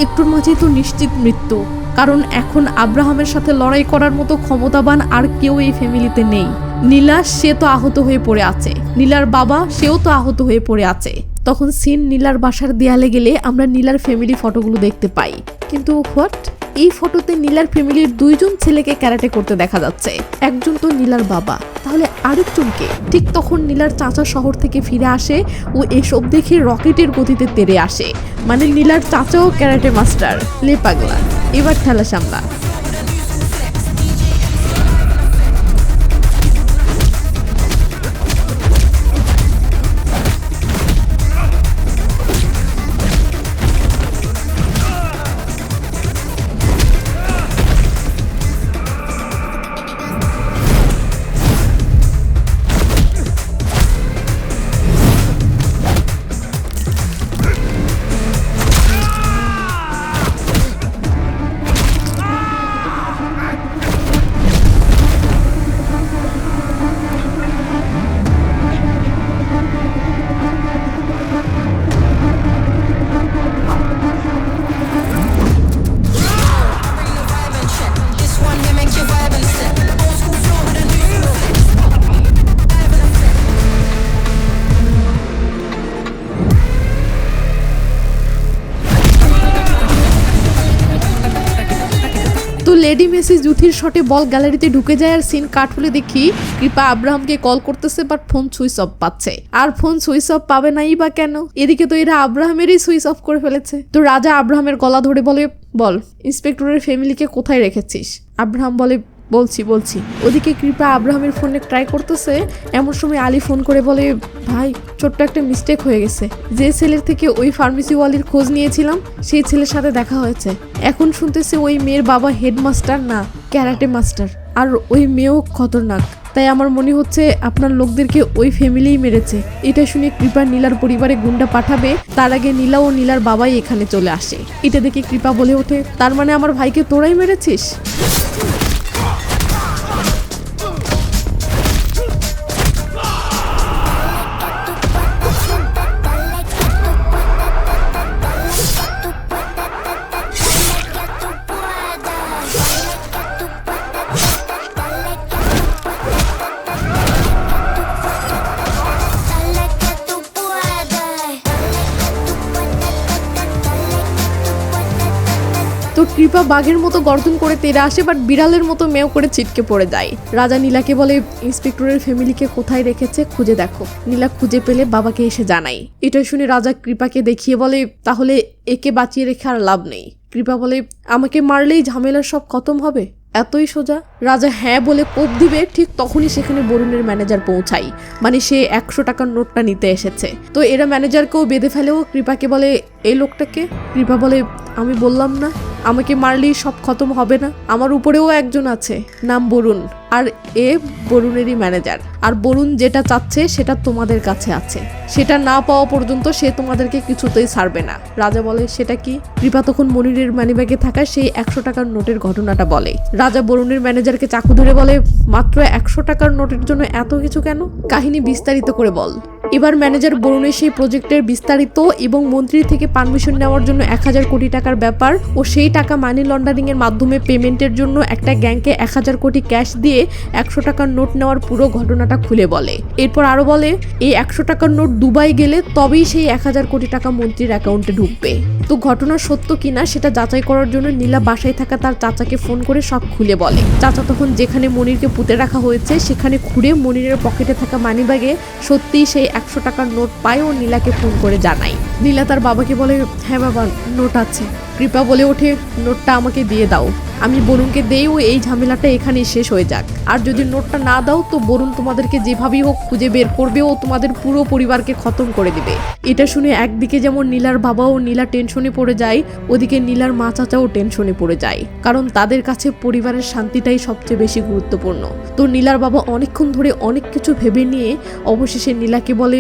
একটুর মাঝেই তো নিশ্চিত মৃত্যু, কারণ এখন আব্রাহামের সাথে লড়াই করার মতো ক্ষমতাবান আর কেউ এই ফ্যামিলিতে নেই। নীলা, সে তো আহত হয়ে পড়ে আছে, নীলার বাবা, সেও তো আহত হয়ে পড়ে আছে। তখন সিন নীলার বাসার দেয়ালে গেলে আমরা নীলার ফ্যামিলি ফটোগুলো দেখতে পাই। কিন্তু হোয়াট, এই ফটোতে নীলার ফ্যামিলির দুইজন ছেলেকে ক্যারাটে করতে দেখা যাচ্ছে। একজন তো নীলার বাবা, তাহলে আরেকজনকে? ঠিক তখন নীলার চাচা শহর থেকে ফিরে আসে ও এসব দেখে রকেটের গতিতে তেড়ে আসে। মানে নীলার চাচাও ক্যারাটে মাস্টার। লে পাগলা, এবার ঠেলা সামলা। লেডি মেসি জুথির শটে বল গ্যালারিতে ঢুকে যায় আর সিন কাট হলে দেখি কৃপা আব্রাহামকে কল করতেছে, বাট ফোন সুইচ অফ পাচ্ছে। আর ফোন সুইচ অফ পাবে নাই বা কেন? এদিকে তো এরা আব্রাহামেরই সুইচ অফ করে ফেলেছে। তো রাজা আব্রাহামের গলা ধরে বলে, বল ইন্সপেক্টরের ফ্যামিলিকে কোথায় রেখেছিস? আব্রাহাম বলে, বলছি। ওদিকে কৃপা আব্রাহামের ফোনে ট্রাই করতেছে, এমন সময় আলী ফোন করে বলে, ভাই ছোট্ট একটা মিস্টেক হয়ে গেছে। যে ছেলের থেকে ওই ফার্মেসি ওয়ালির খোঁজ নিয়েছিলাম সেই ছেলের সাথে দেখা হয়েছে। এখন শুনতেছে ওই মেয়ের বাবা হেডমাস্টার না, ক্যারাটে মাস্টার, আর ওই মেয়েও খতরনাক। তাই আমার মনে হচ্ছে আপনার লোকদেরকে ওই ফ্যামিলিই মেরেছে। এটা শুনে কৃপা নীলার পরিবারে গুন্ডা পাঠাবে, তার আগে নীলা ও নীলার বাবাই এখানে চলে আসে। এটা দেখে কৃপা বলে ওঠে, তার মানে আমার ভাইকে তোরাই মেরেছিস? তো কৃপা বাঘের মতো গর্জন করে তেড়ে আসে, বাট বিড়ালের মতো মেও করে ছিটকে পড়ে যায়। রাজা নীলাকে বলে, ইন্সপেক্টরের ফ্যামিলিকে কোথায় রেখেছে খুঁজে দেখো। নীলা খুঁজে পেলে বাবাকে এসে জানাই। এটা শুনে রাজা কৃপাকে দেখিয়ে বলে, তাহলে একে বাঁচিয়ে রেখে আর লাভ নেই। কৃপা বলে, আমাকে মারলেই ঝামেলার সব খতম হবে? এতই সোজা? রাজা হ্যাঁ বলে কোপ দিবে, ঠিক তখনই সেখানে বরুণের ম্যানেজার পৌঁছাই। মানে সে 100 টাকার নোটটা নিতে এসেছে। তো এরা ম্যানেজারকেও বেঁধে ফেলেও কৃপাকে বলে, এই লোকটাকে? কৃপা বলে, আমি বললাম না আমাকে মারলেই সব খতম হবে না? আমার উপরেও একজন আছে, নাম বরুণ, আর এ বরুণেরই ম্যানেজার। আর বরুণ যেটা চাচ্ছে সেটা তোমাদের কাছে আছে, সেটা না পাওয়া পর্যন্ত সে তোমাদেরকে কিছুতেই ছাড়বে না। রাজা বলে, সেটা কি? কৃপা তখন মনিরের মানিব্যাগে থাকা সেই 100 টাকার নোটের ঘটনাটা বলে। রাজা বরুণের ম্যানেজারকে চাকু ধরে বলে, মাত্র 100 টাকার নোটের জন্য এত কিছু কেন? কাহিনী বিস্তারিত করে বল। এবার ম্যানেজার বরুণের সেই প্রজেক্টের বিস্তারিত এবং মন্ত্রী থেকে পারমিশন নেওয়ার জন্য 1000 কোটি টাকার ব্যাপার ও সেই টাকা মানি লন্ডারিং এর মাধ্যমে পেমেন্টের জন্য একটা গ্যাংকে 1000 কোটি ক্যাশ দিয়ে 100 টাকার নোট নেওয়ার পুরো ঘটনাটা খুলে বলে। এরপর আরো বলে, এই 100 টাকার নোট দুবাই গেলে তবেই সেই 1000 কোটি টাকা মন্ত্রীর অ্যাকাউন্টে ঢুকবে। তো ঘটনা সত্য কিনা সেটা যাচাই করার জন্য নীলা বাসায় থাকা তার চাচাকে ফোন করে সব খুলে বলে। চাচা তখন যেখানে মনিরকে পুঁতে রাখা হয়েছে সেখানে ঘুরে মনিরের পকেটে থাকা মানিব্যাগে সত্যিই সেই 100 টাকার নোট পায় ও নীলাকে ফোন করে জানায়। নীলা তার বাবাকে বলে, হ্যাঁ বাবা নোট আছে। কৃপা বলে ওঠে, নোটটা আমাকে দিয়ে দাও, আমি বরুণকে দেই ও এই ঝামেলাটা এখানেই শেষ হয়ে যাক। আর যদি নোটটা না দাও তো বরুণ তোমাদেরকে যেভাবেই হোক খুঁজে বের করবে ও তোমাদের পুরো পরিবারকে খতম করে দিবে। এটা শুনে একদিকে যেমন নীলার বাবা ও নীলা টেনশনে পড়ে যায়, ওদিকে নীলার মা চাচাও টেনশনে পড়ে যায়, কারণ তাদের কাছে পরিবারের শান্তিটাই সবচেয়ে বেশি গুরুত্বপূর্ণ। তো নীলার বাবা অনেকক্ষণ ধরে অনেক কিছু ভেবে নিয়ে অবশেষে নীলাকে বলে,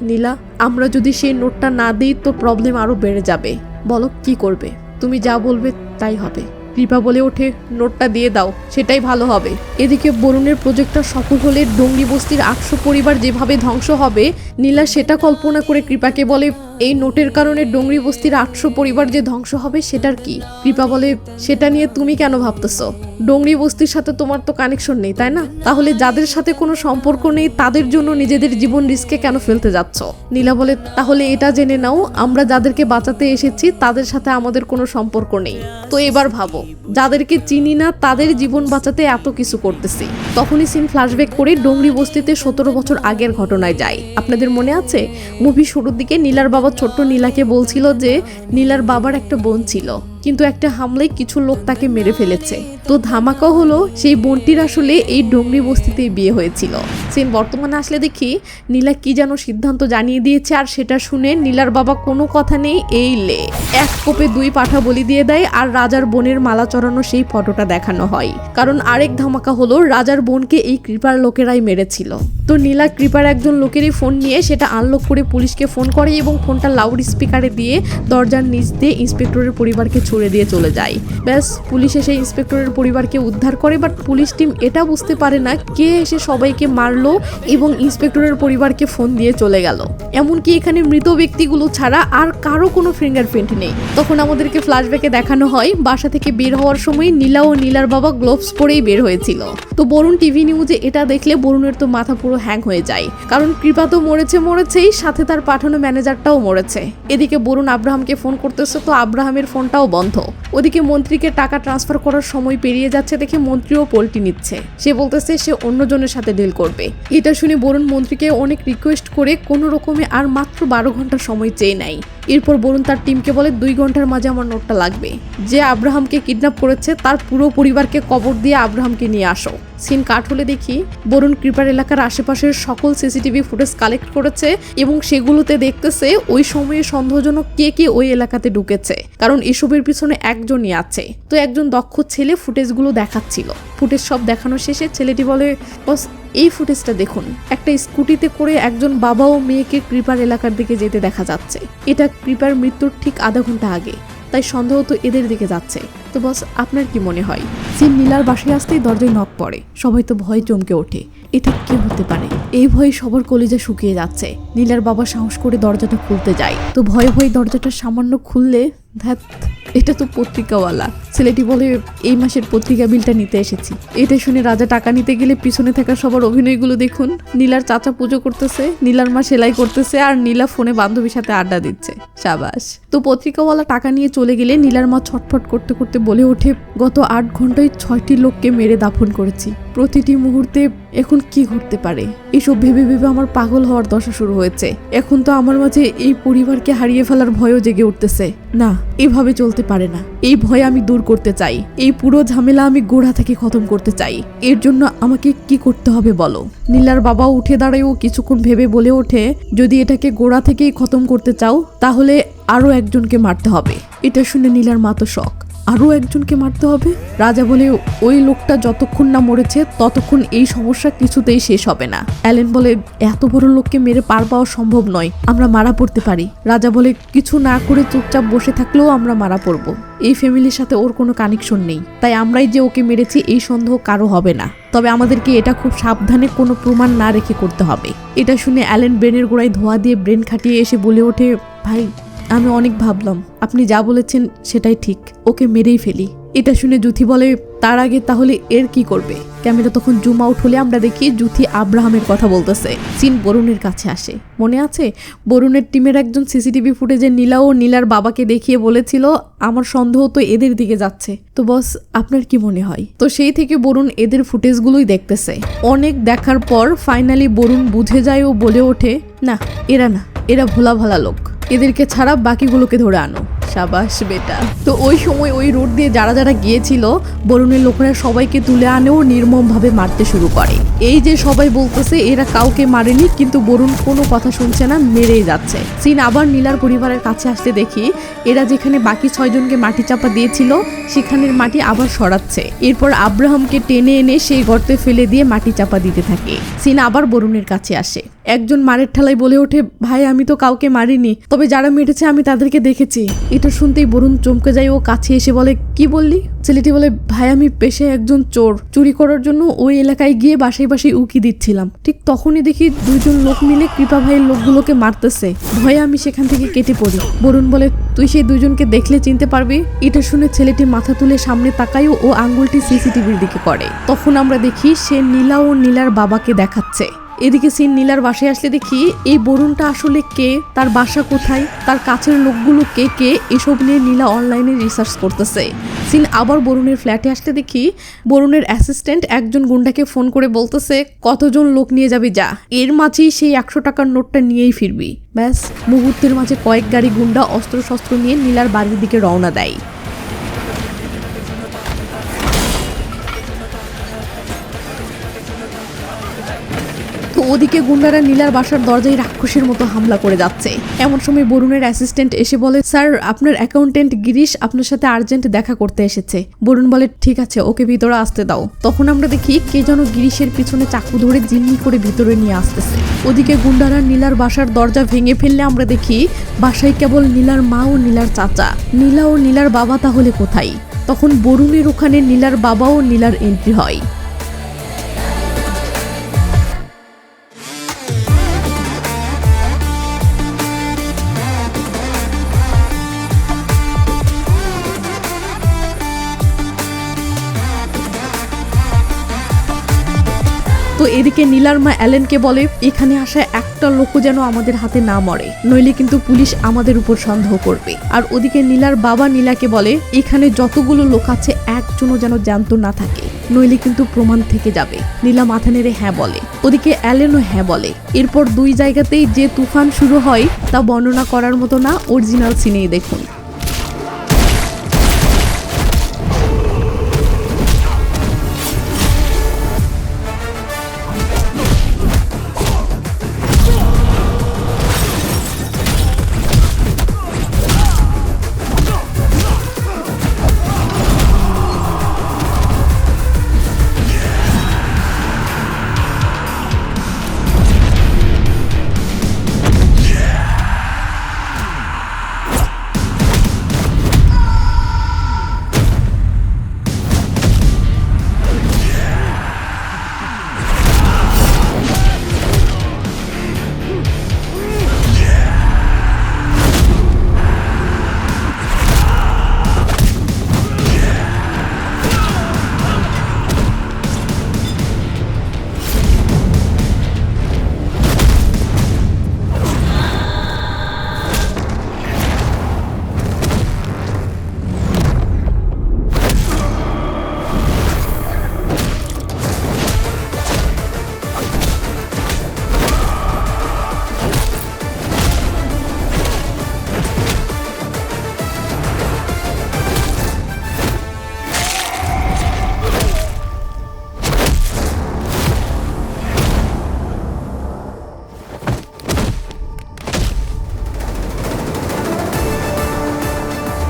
নীলা আমরা যদি সেই নোটটা না দিই তো প্রবলেম আরো বেড়ে যাবে, বলো কি করবে? তুমি যা বলবে তাই হবে। কৃপা বলে ওঠে, নোটটা দিয়ে দাও, সেটাই ভালো হবে। এদিকে বরুণের প্রজেক্টটা সফল হলে ডোংরি বস্তির 800 পরিবার যেভাবে ধ্বংস হবে, নীলা সেটা কল্পনা করে কৃপাকে বলে, এই নোটের কারণে ডোংরি বস্তির 800 পরিবার যে ধ্বংস হবে সেটার কি? কৃপা বলে, সেটা নিয়ে তুমি কেন ভাবতেছো? ডোংরি বস্তির সাথে তোমার তো কানেকশন নেই, তাই না? তাহলে যাদের সাথে কোনো সম্পর্ক নেই তাদের জন্য নিজেদের জীবন রিস্কে কেন ফেলতে যাচ্ছ? নীলা বলে, তাহলে এটা জেনে নাও আমরা যাদেরকে বাঁচাতে এসেছি তাদের সাথে আমাদের কোনো সম্পর্ক নেই। তো এবার ভাবো, যাদেরকে চিনি না তাদের জীবন বাঁচাতে এত কিছু করতেছি। তখনই সিন ফ্ল্যাশব্যাক করে ডোংরি বস্তিতে 17 বছর আগের ঘটনায় যায়। আপনাদের মনে আছে মুভি শুরুর দিকে নীলার বাবা ছোট্ট নীলাকে বলছিল যে নীলার বাবার একটা বোন ছিল, কিন্তু একটা হামলায় কিছু লোক তাকে মেরে ফেলেছে। তো ধামাকা হলো সেই বোনটির আসলে এই ডোংরি বস্তিতেই বিয়ে হয়েছিল। সিন বর্তমানে আসলে দেখি নীলা কি যেন সিদ্ধান্ত জানিয়ে দিয়েছে, আর সেটা শুনে নীলার বাবা কোনো কথা নেই, এই লে এক কোপে 2 পাঠা বলি দিয়ে দেয়, আর রাজার বোনের মালা চড়ানো সেই ফটোটা দেখানো হয়। কারণ আরেক ধামাকা হলো রাজার বোনকে এই কৃপার লোকেরাই মেরেছিল। তো নীলা কৃপার একজন লোকেরই ফোন নিয়ে সেটা আনলক করে পুলিশকে ফোন করে এবং ফোনটা লাউড স্পিকারে দিয়ে দরজার নিচ দিয়ে ইন্সপেক্টরের পরিবারকে ছুড়ে দিয়ে চলে যায়। ব্যাস পুলিশ এসে ইন্সপেক্টরের পরিবারকে উদ্ধার করে, বাট পুলিশ টিম এটা বুঝতে পারে না কে এসে সবাইকে মারলো এবং ইন্সপেক্টরের পরিবারকে ফোন দিয়ে চলে গেল। এমনকি এখানে মৃত ব্যক্তিগুলো ছাড়া আর কারো কোনো ফিঙ্গারপ্রিন্ট নেই। তখন আমাদেরকে ফ্ল্যাশব্যাকে দেখানো হয় বাসা থেকে বের হওয়ার সময় নীলা ও নীলার বাবা গ্লোভস পরেই বের হয়েছিল। তো বরুণ টিভি নিউজে এটা দেখলে বরুণের তো মাথা পুরো হ্যাং হয়ে যায়, কারণ কৃপা তো মরেছেই, সাথে তার পাঠানো ম্যানেজারটাও মরেছে। এদিকে বরুণ আব্রাহামকে ফোন করতেছে, তো আব্রাহামের ফোনটাও বন্ধ। বন্ধ। ওদিকে মন্ত্রীকে টাকা ট্রান্সফার করার সময় পেরিয়ে যাচ্ছে দেখে মন্ত্রীও পল্টি নিচ্ছে। সে বলতেছে সে অন্যজনের সাথে ডিল করবে। এটা শুনে বরুণ মন্ত্রীকে অনেক রিকোয়েস্ট করে কোনো রকমে আর মাত্র 12 ঘন্টা সময় চেয়ে নেয়। এরপর বরুণ তার টিমকে বলে 2 ঘন্টার মাঝে আমার নোটটা লাগবে। যে আব্রাহামকে কিডন্যাপ করেছে তার পুরো পরিবারকে কবর দিয়ে আব্রাহামকে নিয়ে আসো। সিন কাট হলে দেখি বরুণ কৃপার এলাকার আশেপাশের সকল সিসিটিভি ফুটেজ কালেক্ট করেছে এবং সেগুলোতে দেখতেছে ওই সময়ে সন্দেহজনক কে কে ওই এলাকাতে ঢুকেছে, কারণ এসবের পিছনে একজনই আছে। তো একজন দক্ষ ছেলে ফুটেজগুলো দেখাচ্ছিল। ফুটেজ সব দেখানো শেষে ছেলেটি বলে, বস এই ফুটেজটা দেখুন, একটা স্কুটিতে করে একজন বাবা ও মেয়েকে কৃপার এলাকার দিকে যেতে দেখা যাচ্ছে। এটা কৃপার মৃত্যুর ঠিক আধা ঘন্টা আগে, তাই সন্দেহ তো এদের দিকে যাচ্ছে। তো বস আপনার কি মনে হয়? সিন নীলার বাসায় আসতেই দরজায় নক পড়ে। সবাই তো ভয়ে চমকে ওঠে। এটা কি হতে পারে? এই ভয়ে সবার কলিজা শুকিয়ে যাচ্ছে। নীলার বাবা সাহস করে দরজাটা খুলতে যায়। তো ভয়ে ভয়ে দরজাটা সামান্য খুললে ধ্যাত, এটা তো পত্রিকাওয়ালা। ছেলেটি বলে এই মাসের পত্রিকা বিলটা নিতে এসেছি। এটা শুনে রাজা টাকা নিতে গেলে পিছনে থাকা সবার অভিনয়গুলো দেখুন। নীলার চাচা পুজো করতেছে, নীলার মা সেলাই করতেছে, আর নীলা ফোনে বান্ধবীর সাথে আড্ডা দিচ্ছে। সাবাস। তো পত্রিকাওয়ালা টাকা নিয়ে চলে গেলে নীলার মা ছটফট করতে করতে বলে ওঠে, গত 8 ঘন্টায় 6টি লোককে মেরে দাফন করেছি। প্রতিটি মুহূর্তে এখন কি ঘটতে পারে? এসব ভেবে ভেবে আমার পাগল হওয়ার দশা শুরু হয়েছে। এখন তো আমার মাঝে এই পরিবারকে হারিয়ে ফেলার ভয়ও জেগে উঠতেছে। না, এভাবে চলতে পারে না। এই ভয় আমি দূর করতে চাই। এই পুরো ঝামেলা আমি গোড়া থেকে খতম করতে চাই। এর জন্য আমাকে কি করতে হবে বলো? নীলার বাবা উঠে দাঁড়ায় ও কিছুক্ষণ ভেবে বলে ওঠে, যদি এটাকে গোড়া থেকেই খতম করতে চাও তাহলে আরো একজনকে মারতে হবে। এটা শুনে নীলার মা তো শক। আরো একজনকে মারতে হবে? রাজা বলে, ওই লোকটা যতক্ষণ না মরেছে ততক্ষণ এই সমস্যা কিছুতেই শেষ হবে না। অ্যালেন বলে, এত বড় লোককে মেরে পার পাওয়া সম্ভব নয়, আমরা মারা পড়তে পারি। রাজা বলে, কিছু না করে চুপচাপ বসে থাকলেও আমরা মারা পড়বো। এই ফ্যামিলির সাথে ওর কোনো কানেকশন নেই, তাই আমরাই যে ওকে মেরেছি এই সন্দেহ কারো হবে না। তবে আমাদেরকে এটা খুব সাবধানে কোনো প্রমাণ না রেখে করতে হবে। এটা শুনে অ্যালেন ব্রেনের গোড়ায় ধোয়া দিয়ে ব্রেন খাটিয়ে এসে বলে ওঠে, ভাই আমি অনেক ভাবলাম, আপনি যা বলেছেন সেটাই ঠিক, ওকে মেরেই ফেলি। এটা শুনে জুথি বলে, তার আগে তাহলে এর কি করবে? ক্যামেরা তখন জুম আউট হলে আমরা দেখি জুথি আব্রাহামের কথা বলতেছে। সিন বরুণের কাছে আসে। মনে আছে বরুণের টিমের একজন সিসিটিভি ফুটেজে নীলা ও নীলার বাবাকে দেখিয়ে বলেছিল আমার সন্দেহ তো এদের দিকে যাচ্ছে। তো বস আপনার কি মনে হয়? তো সেই থেকে বরুণ এদের ফুটেজগুলোই দেখতেছে। অনেক দেখার পর ফাইনালি বরুণ বুঝে যায় ও বলে ওঠে, না এরা না, এরা ভোলা ভালা লোক, এদেরকে ছাড়া বাকিগুলোকে ধরে আনো। সাবাস বেটা। তো ওই সময় ওই রোড দিয়ে যারা যারা গিয়েছিল বরুণের লোকেরা সবাইকে তুলে আনেও নির্মমভাবে মারতে শুরু করে। এই যে সবাই বলতেছে এরা কাউকে মারেনি, কিন্তু বরুণ কোনো কথা শুনছে না, মেরেই যাচ্ছে। সিন আবার নীলার পরিবারের কাছে আসতে দেখি এরা যেখানে বাকি 6 জনকে মাটি চাপা দিয়েছিল সেখানের মাটি আবার সরাচ্ছে। এরপর আব্রাহামকে টেনে এনে সেই গর্তে ফেলে দিয়ে মাটি চাপা দিতে থাকে। সিন আবার বরুণের কাছে আসে। একজন মারের ঠালাই বলে ওঠে, ভাই আমি তো কাউকে মারিনি, তবে যারা মেরেছে আমি তাদেরকে দেখেছি। এটা শুনতেই বরুণ চমকে যায় ও কাছে এসে বলে, কি বললি? ছেলেটি বলে, ভাই আমি পেশায় একজন চোর, চুরি করার জন্য ওই এলাকায় গিয়ে বাসায় বাসায় উকি দিচ্ছিলাম। ঠিক তখনই দেখি 2 জন লোক মিলে কৃপা ভাইয়ের লোকগুলোকে মারতেছে। ভয়ে আমি সেখান থেকে কেটে পড়ি। বরুণ বলে, তুই সেই 2 জনকে দেখলে চিনতে পারবি? এটা শুনে ছেলেটি মাথা তুলে সামনে তাকায় ও আঙ্গুলটি সিসিটিভির দিকে করে। তখন আমরা দেখি সে নীলা ও নীলার বাবাকে দেখাচ্ছে। এদিকে সিন নীলার বাসায় আসলে দেখি এই বরুণটা আসলে কে, তার বাসা কোথায়, তার কাছের লোকগুলো কে কে, এসব নিয়ে নীলা অনলাইনে রিসার্চ করতেছে। সিন আবার বরুণের ফ্ল্যাটে আসলে দেখি বরুণের অ্যাসিস্ট্যান্ট একজন গুন্ডাকে ফোন করে বলতেছে কতজন লোক নিয়ে যাবি যা, এর মাঝেই সেই 100 টাকার নোটটা নিয়েই ফিরবি। ব্যাস মুহূর্তের মাঝে কয়েক গাড়ি গুন্ডা অস্ত্রশস্ত্র নিয়ে নীলার বাড়ির দিকে রওনা দেয়। ওদিকে গুন্ডারা নীলার বাসার দরজায় রাক্ষসের মতো হামলা করে যাচ্ছে। এমন সময় বরুণের অ্যাসিস্ট্যান্ট এসে বলে, স্যার আপনার অ্যাকাউন্টেন্ট গিরিশ আপনার সাথে আর্জেন্ট দেখা করতে এসেছে। বরুণ বলে, ঠিক আছে ওকে ভিতরে আসতে দাও। তখন আমরা দেখি কে যেন গিরিশের পিছনে চাকু ধরে জিম্মি করে ভিতরে নিয়ে আসতেছে। ওদিকে গুন্ডারা নীলার বাসার দরজা ভেঙে ফেললে আমরা দেখি বাসায় কেবল নীলার মা ও নীলার চাচা। নীলা ও নীলার বাবা তাহলে কোথায়? তখন বরুণের ওখানে নীলার বাবা ও নীলার এন্ট্রি হয়। তো তো এদিকে নীলার মা অ্যালেনকে বলে এখানে আসা একটা লোকও যেন আমাদের হাতে না মরে, নইলে কিন্তু পুলিশ আমাদের উপর সন্দেহ করবে। আর ওদিকে নীলার বাবা নীলাকে বলে এখানে যতগুলো লোক আছে একজনও যেন জ্যান্ত না থাকে, নইলে কিন্তু প্রমাণ থেকে যাবে। নীলা মাথা নেড়ে হ্যাঁ বলে, ওদিকে অ্যালেনও হ্যাঁ বলে। এরপর দুই জায়গাতেই যে তুফান শুরু হয় তা বর্ণনা করার মতো না, অরিজিনাল সিনেই দেখুন।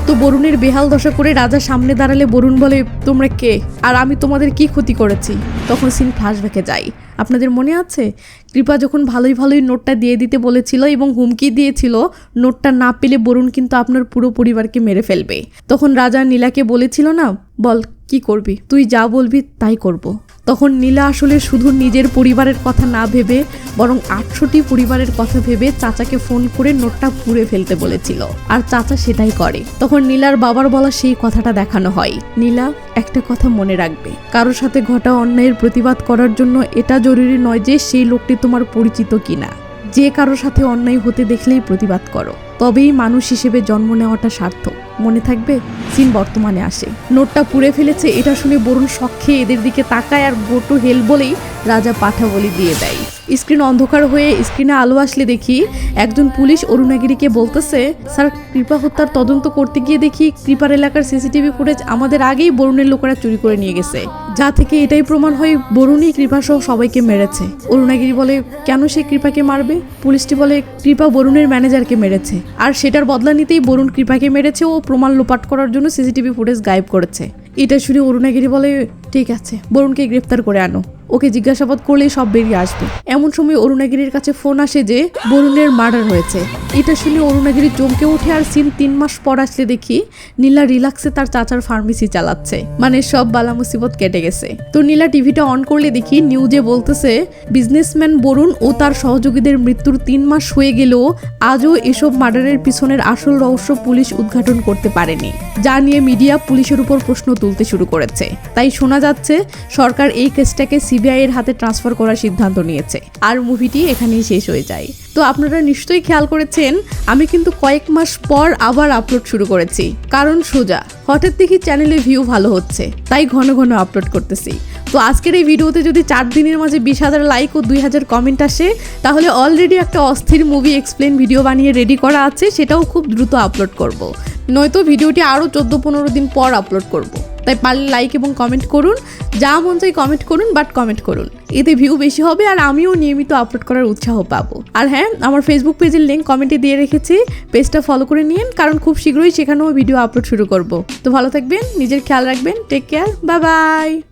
তো বরুণের বেহাল দশা করে রাজা সামনে দাঁড়ালে বরুণ বলে তোমরা কে আর আমি তোমাদের কি ক্ষতি করেছি। তখন সিন ফ্ল্যাশব্যাকে যাই। আপনাদের মনে আছে কৃপা যখন ভালোই ভালোই নোটটা দিয়ে দিতে বলেছিল এবং হুমকি দিয়েছিল নোটটা না পেলে বরুণ কিন্তু আপনার পুরো পরিবারকে মেরে ফেলবে, তখন রাজা নীলাকে বলেছিল না বল কি করবি, তুই যা বলবি তাই করব। তখন নীলা আসলে শুধু নিজের পরিবারের কথা না ভেবে বরং 800টি পরিবারের কথা ভেবে চাচাকে ফোন করে নোটটা পুড়ে ফেলতে বলেছিল, আর চাচা সেটাই করে। তখন নীলার বাবার বলা সেই কথাটা দেখানো হয়। নীলা একটা কথা মনে রাখবে, কারোর সাথে ঘটা অন্যায়ের প্রতিবাদ করার জন্য এটা জরুরি নয় যে সেই লোকটি তোমার পরিচিত কিনা। যে কারোর সাথে অন্যায় হতে দেখলেই প্রতিবাদ করো, তবেই মানুষ হিসেবে জন্ম নেওয়াটা সার্থক। মনে থাকবে। সিন বর্তমানে আসে। নোটটা পুড়ে ফেলেছে এটা শুনে বরুণ শখ খেয়ে এদের দিকে তাকায় আর গো টু হেল বলেই রাজা পাঠা বলি দিয়ে দেয়। স্ক্রিন অন্ধকার হয়ে স্ক্রিনে আলো আসলে দেখি একজন পুলিশ অরুণাগিরিকে বলতেছে স্যার কৃপা হত্যার তদন্ত করতে গিয়ে দেখি কৃপার এলাকার সিসিটিভি ফুটেজ আমাদের আগেই বরুণের লোকেরা চুরি করে নিয়ে গেছে, যা থেকে এটাই প্রমাণ হয় বরুণই কৃপা সহ সবাইকে মেরেছে। অরুণাগিরি বলে কেন সে কৃপাকে মারবে? পুলিশটি বলে কৃপা বরুণের ম্যানেজারকে মেরেছে, আর সেটার বদলা নিতেই বরুণ কৃপাকে মেরেছে ও প্রমাণ লোপাট করার জন্য সিসিটিভি ফুটেজ গায়েব করেছে। এটা শুনে অরুণাগিরি বলে ঠিক আছে বরুণকে গ্রেফতার করে আনো, ওকে জিজ্ঞাসাবাদ করলেই সব বেরিয়ে আসবে। এমন সময় অরুণাগিরির কাছে ফোন আসে যে বরুণের মার্ডার হয়েছে। এটা শুনে অরুণাগিরি চমকে ওঠে আর সিন 3 মাস পর আসলে দেখি নীলা রিল্যাক্সে তার চাচার ফার্মেসি চালাচ্ছে, মানে সব বালা মুসিবত কেটে গেছে। তো নীলা টিভিটা অন করলে দেখি নিউজে বলতেছে বিজনেসম্যান বরুণ ও তার সহযোগীদের মৃত্যুর 3 মাস হয়ে গেলেও আজও এসব মার্ডারের পিছনের আসল রহস্য পুলিশ উদ্ঘাটন করতে পারেনি, যা নিয়ে মিডিয়া পুলিশের উপর প্রশ্ন তুলতে শুরু করেছে। তাই শোনা যাচ্ছে সরকার এই কেসটাকে সিবিআই এর হাতে ট্রান্সফার করার সিদ্ধান্ত নিয়েছে, আর মুভিটি এখানেই শেষ হয়ে যায়। তো আপনারা নিশ্চয়ই খেয়াল করেছেন আমি কিন্তু কয়েক মাস পর আবার আপলোড শুরু করেছি, কারণ সোজা হঠাৎ দেখি চ্যানেলে ভিউ ভালো হচ্ছে, তাই ঘন ঘন আপলোড করতেছি। তো আজকের এই ভিডিওতে যদি 4 দিনের মাঝে 20,000 লাইক ও 2,000 কমেন্ট আসে তাহলে অলরেডি একটা অস্থির মুভি এক্সপ্লেন ভিডিও বানিয়ে রেডি করা আছে, সেটাও খুব দ্রুত আপলোড করব। নয়তো ভিডিওটি আরও 14-15 দিন পর আপলোড করব। তাই পারলে লাইক এবং কমেন্ট করুন, যা মন চাই কমেন্ট করুন, বাট কমেন্ট করুন, এতে ভিউ বেশি হবে আর আমিও নিয়মিত আপলোড করার উৎসাহ পাবো। আর হ্যাঁ, আমার ফেসবুক পেজের লিঙ্ক কমেন্টে দিয়ে রেখেছি, পেজটা ফলো করে নিন, কারণ খুব শীঘ্রই সেখানেও ভিডিও আপলোড শুরু করব। তো ভালো থাকবেন, নিজের খেয়াল রাখবেন, টেক কেয়ার, বাই বাই।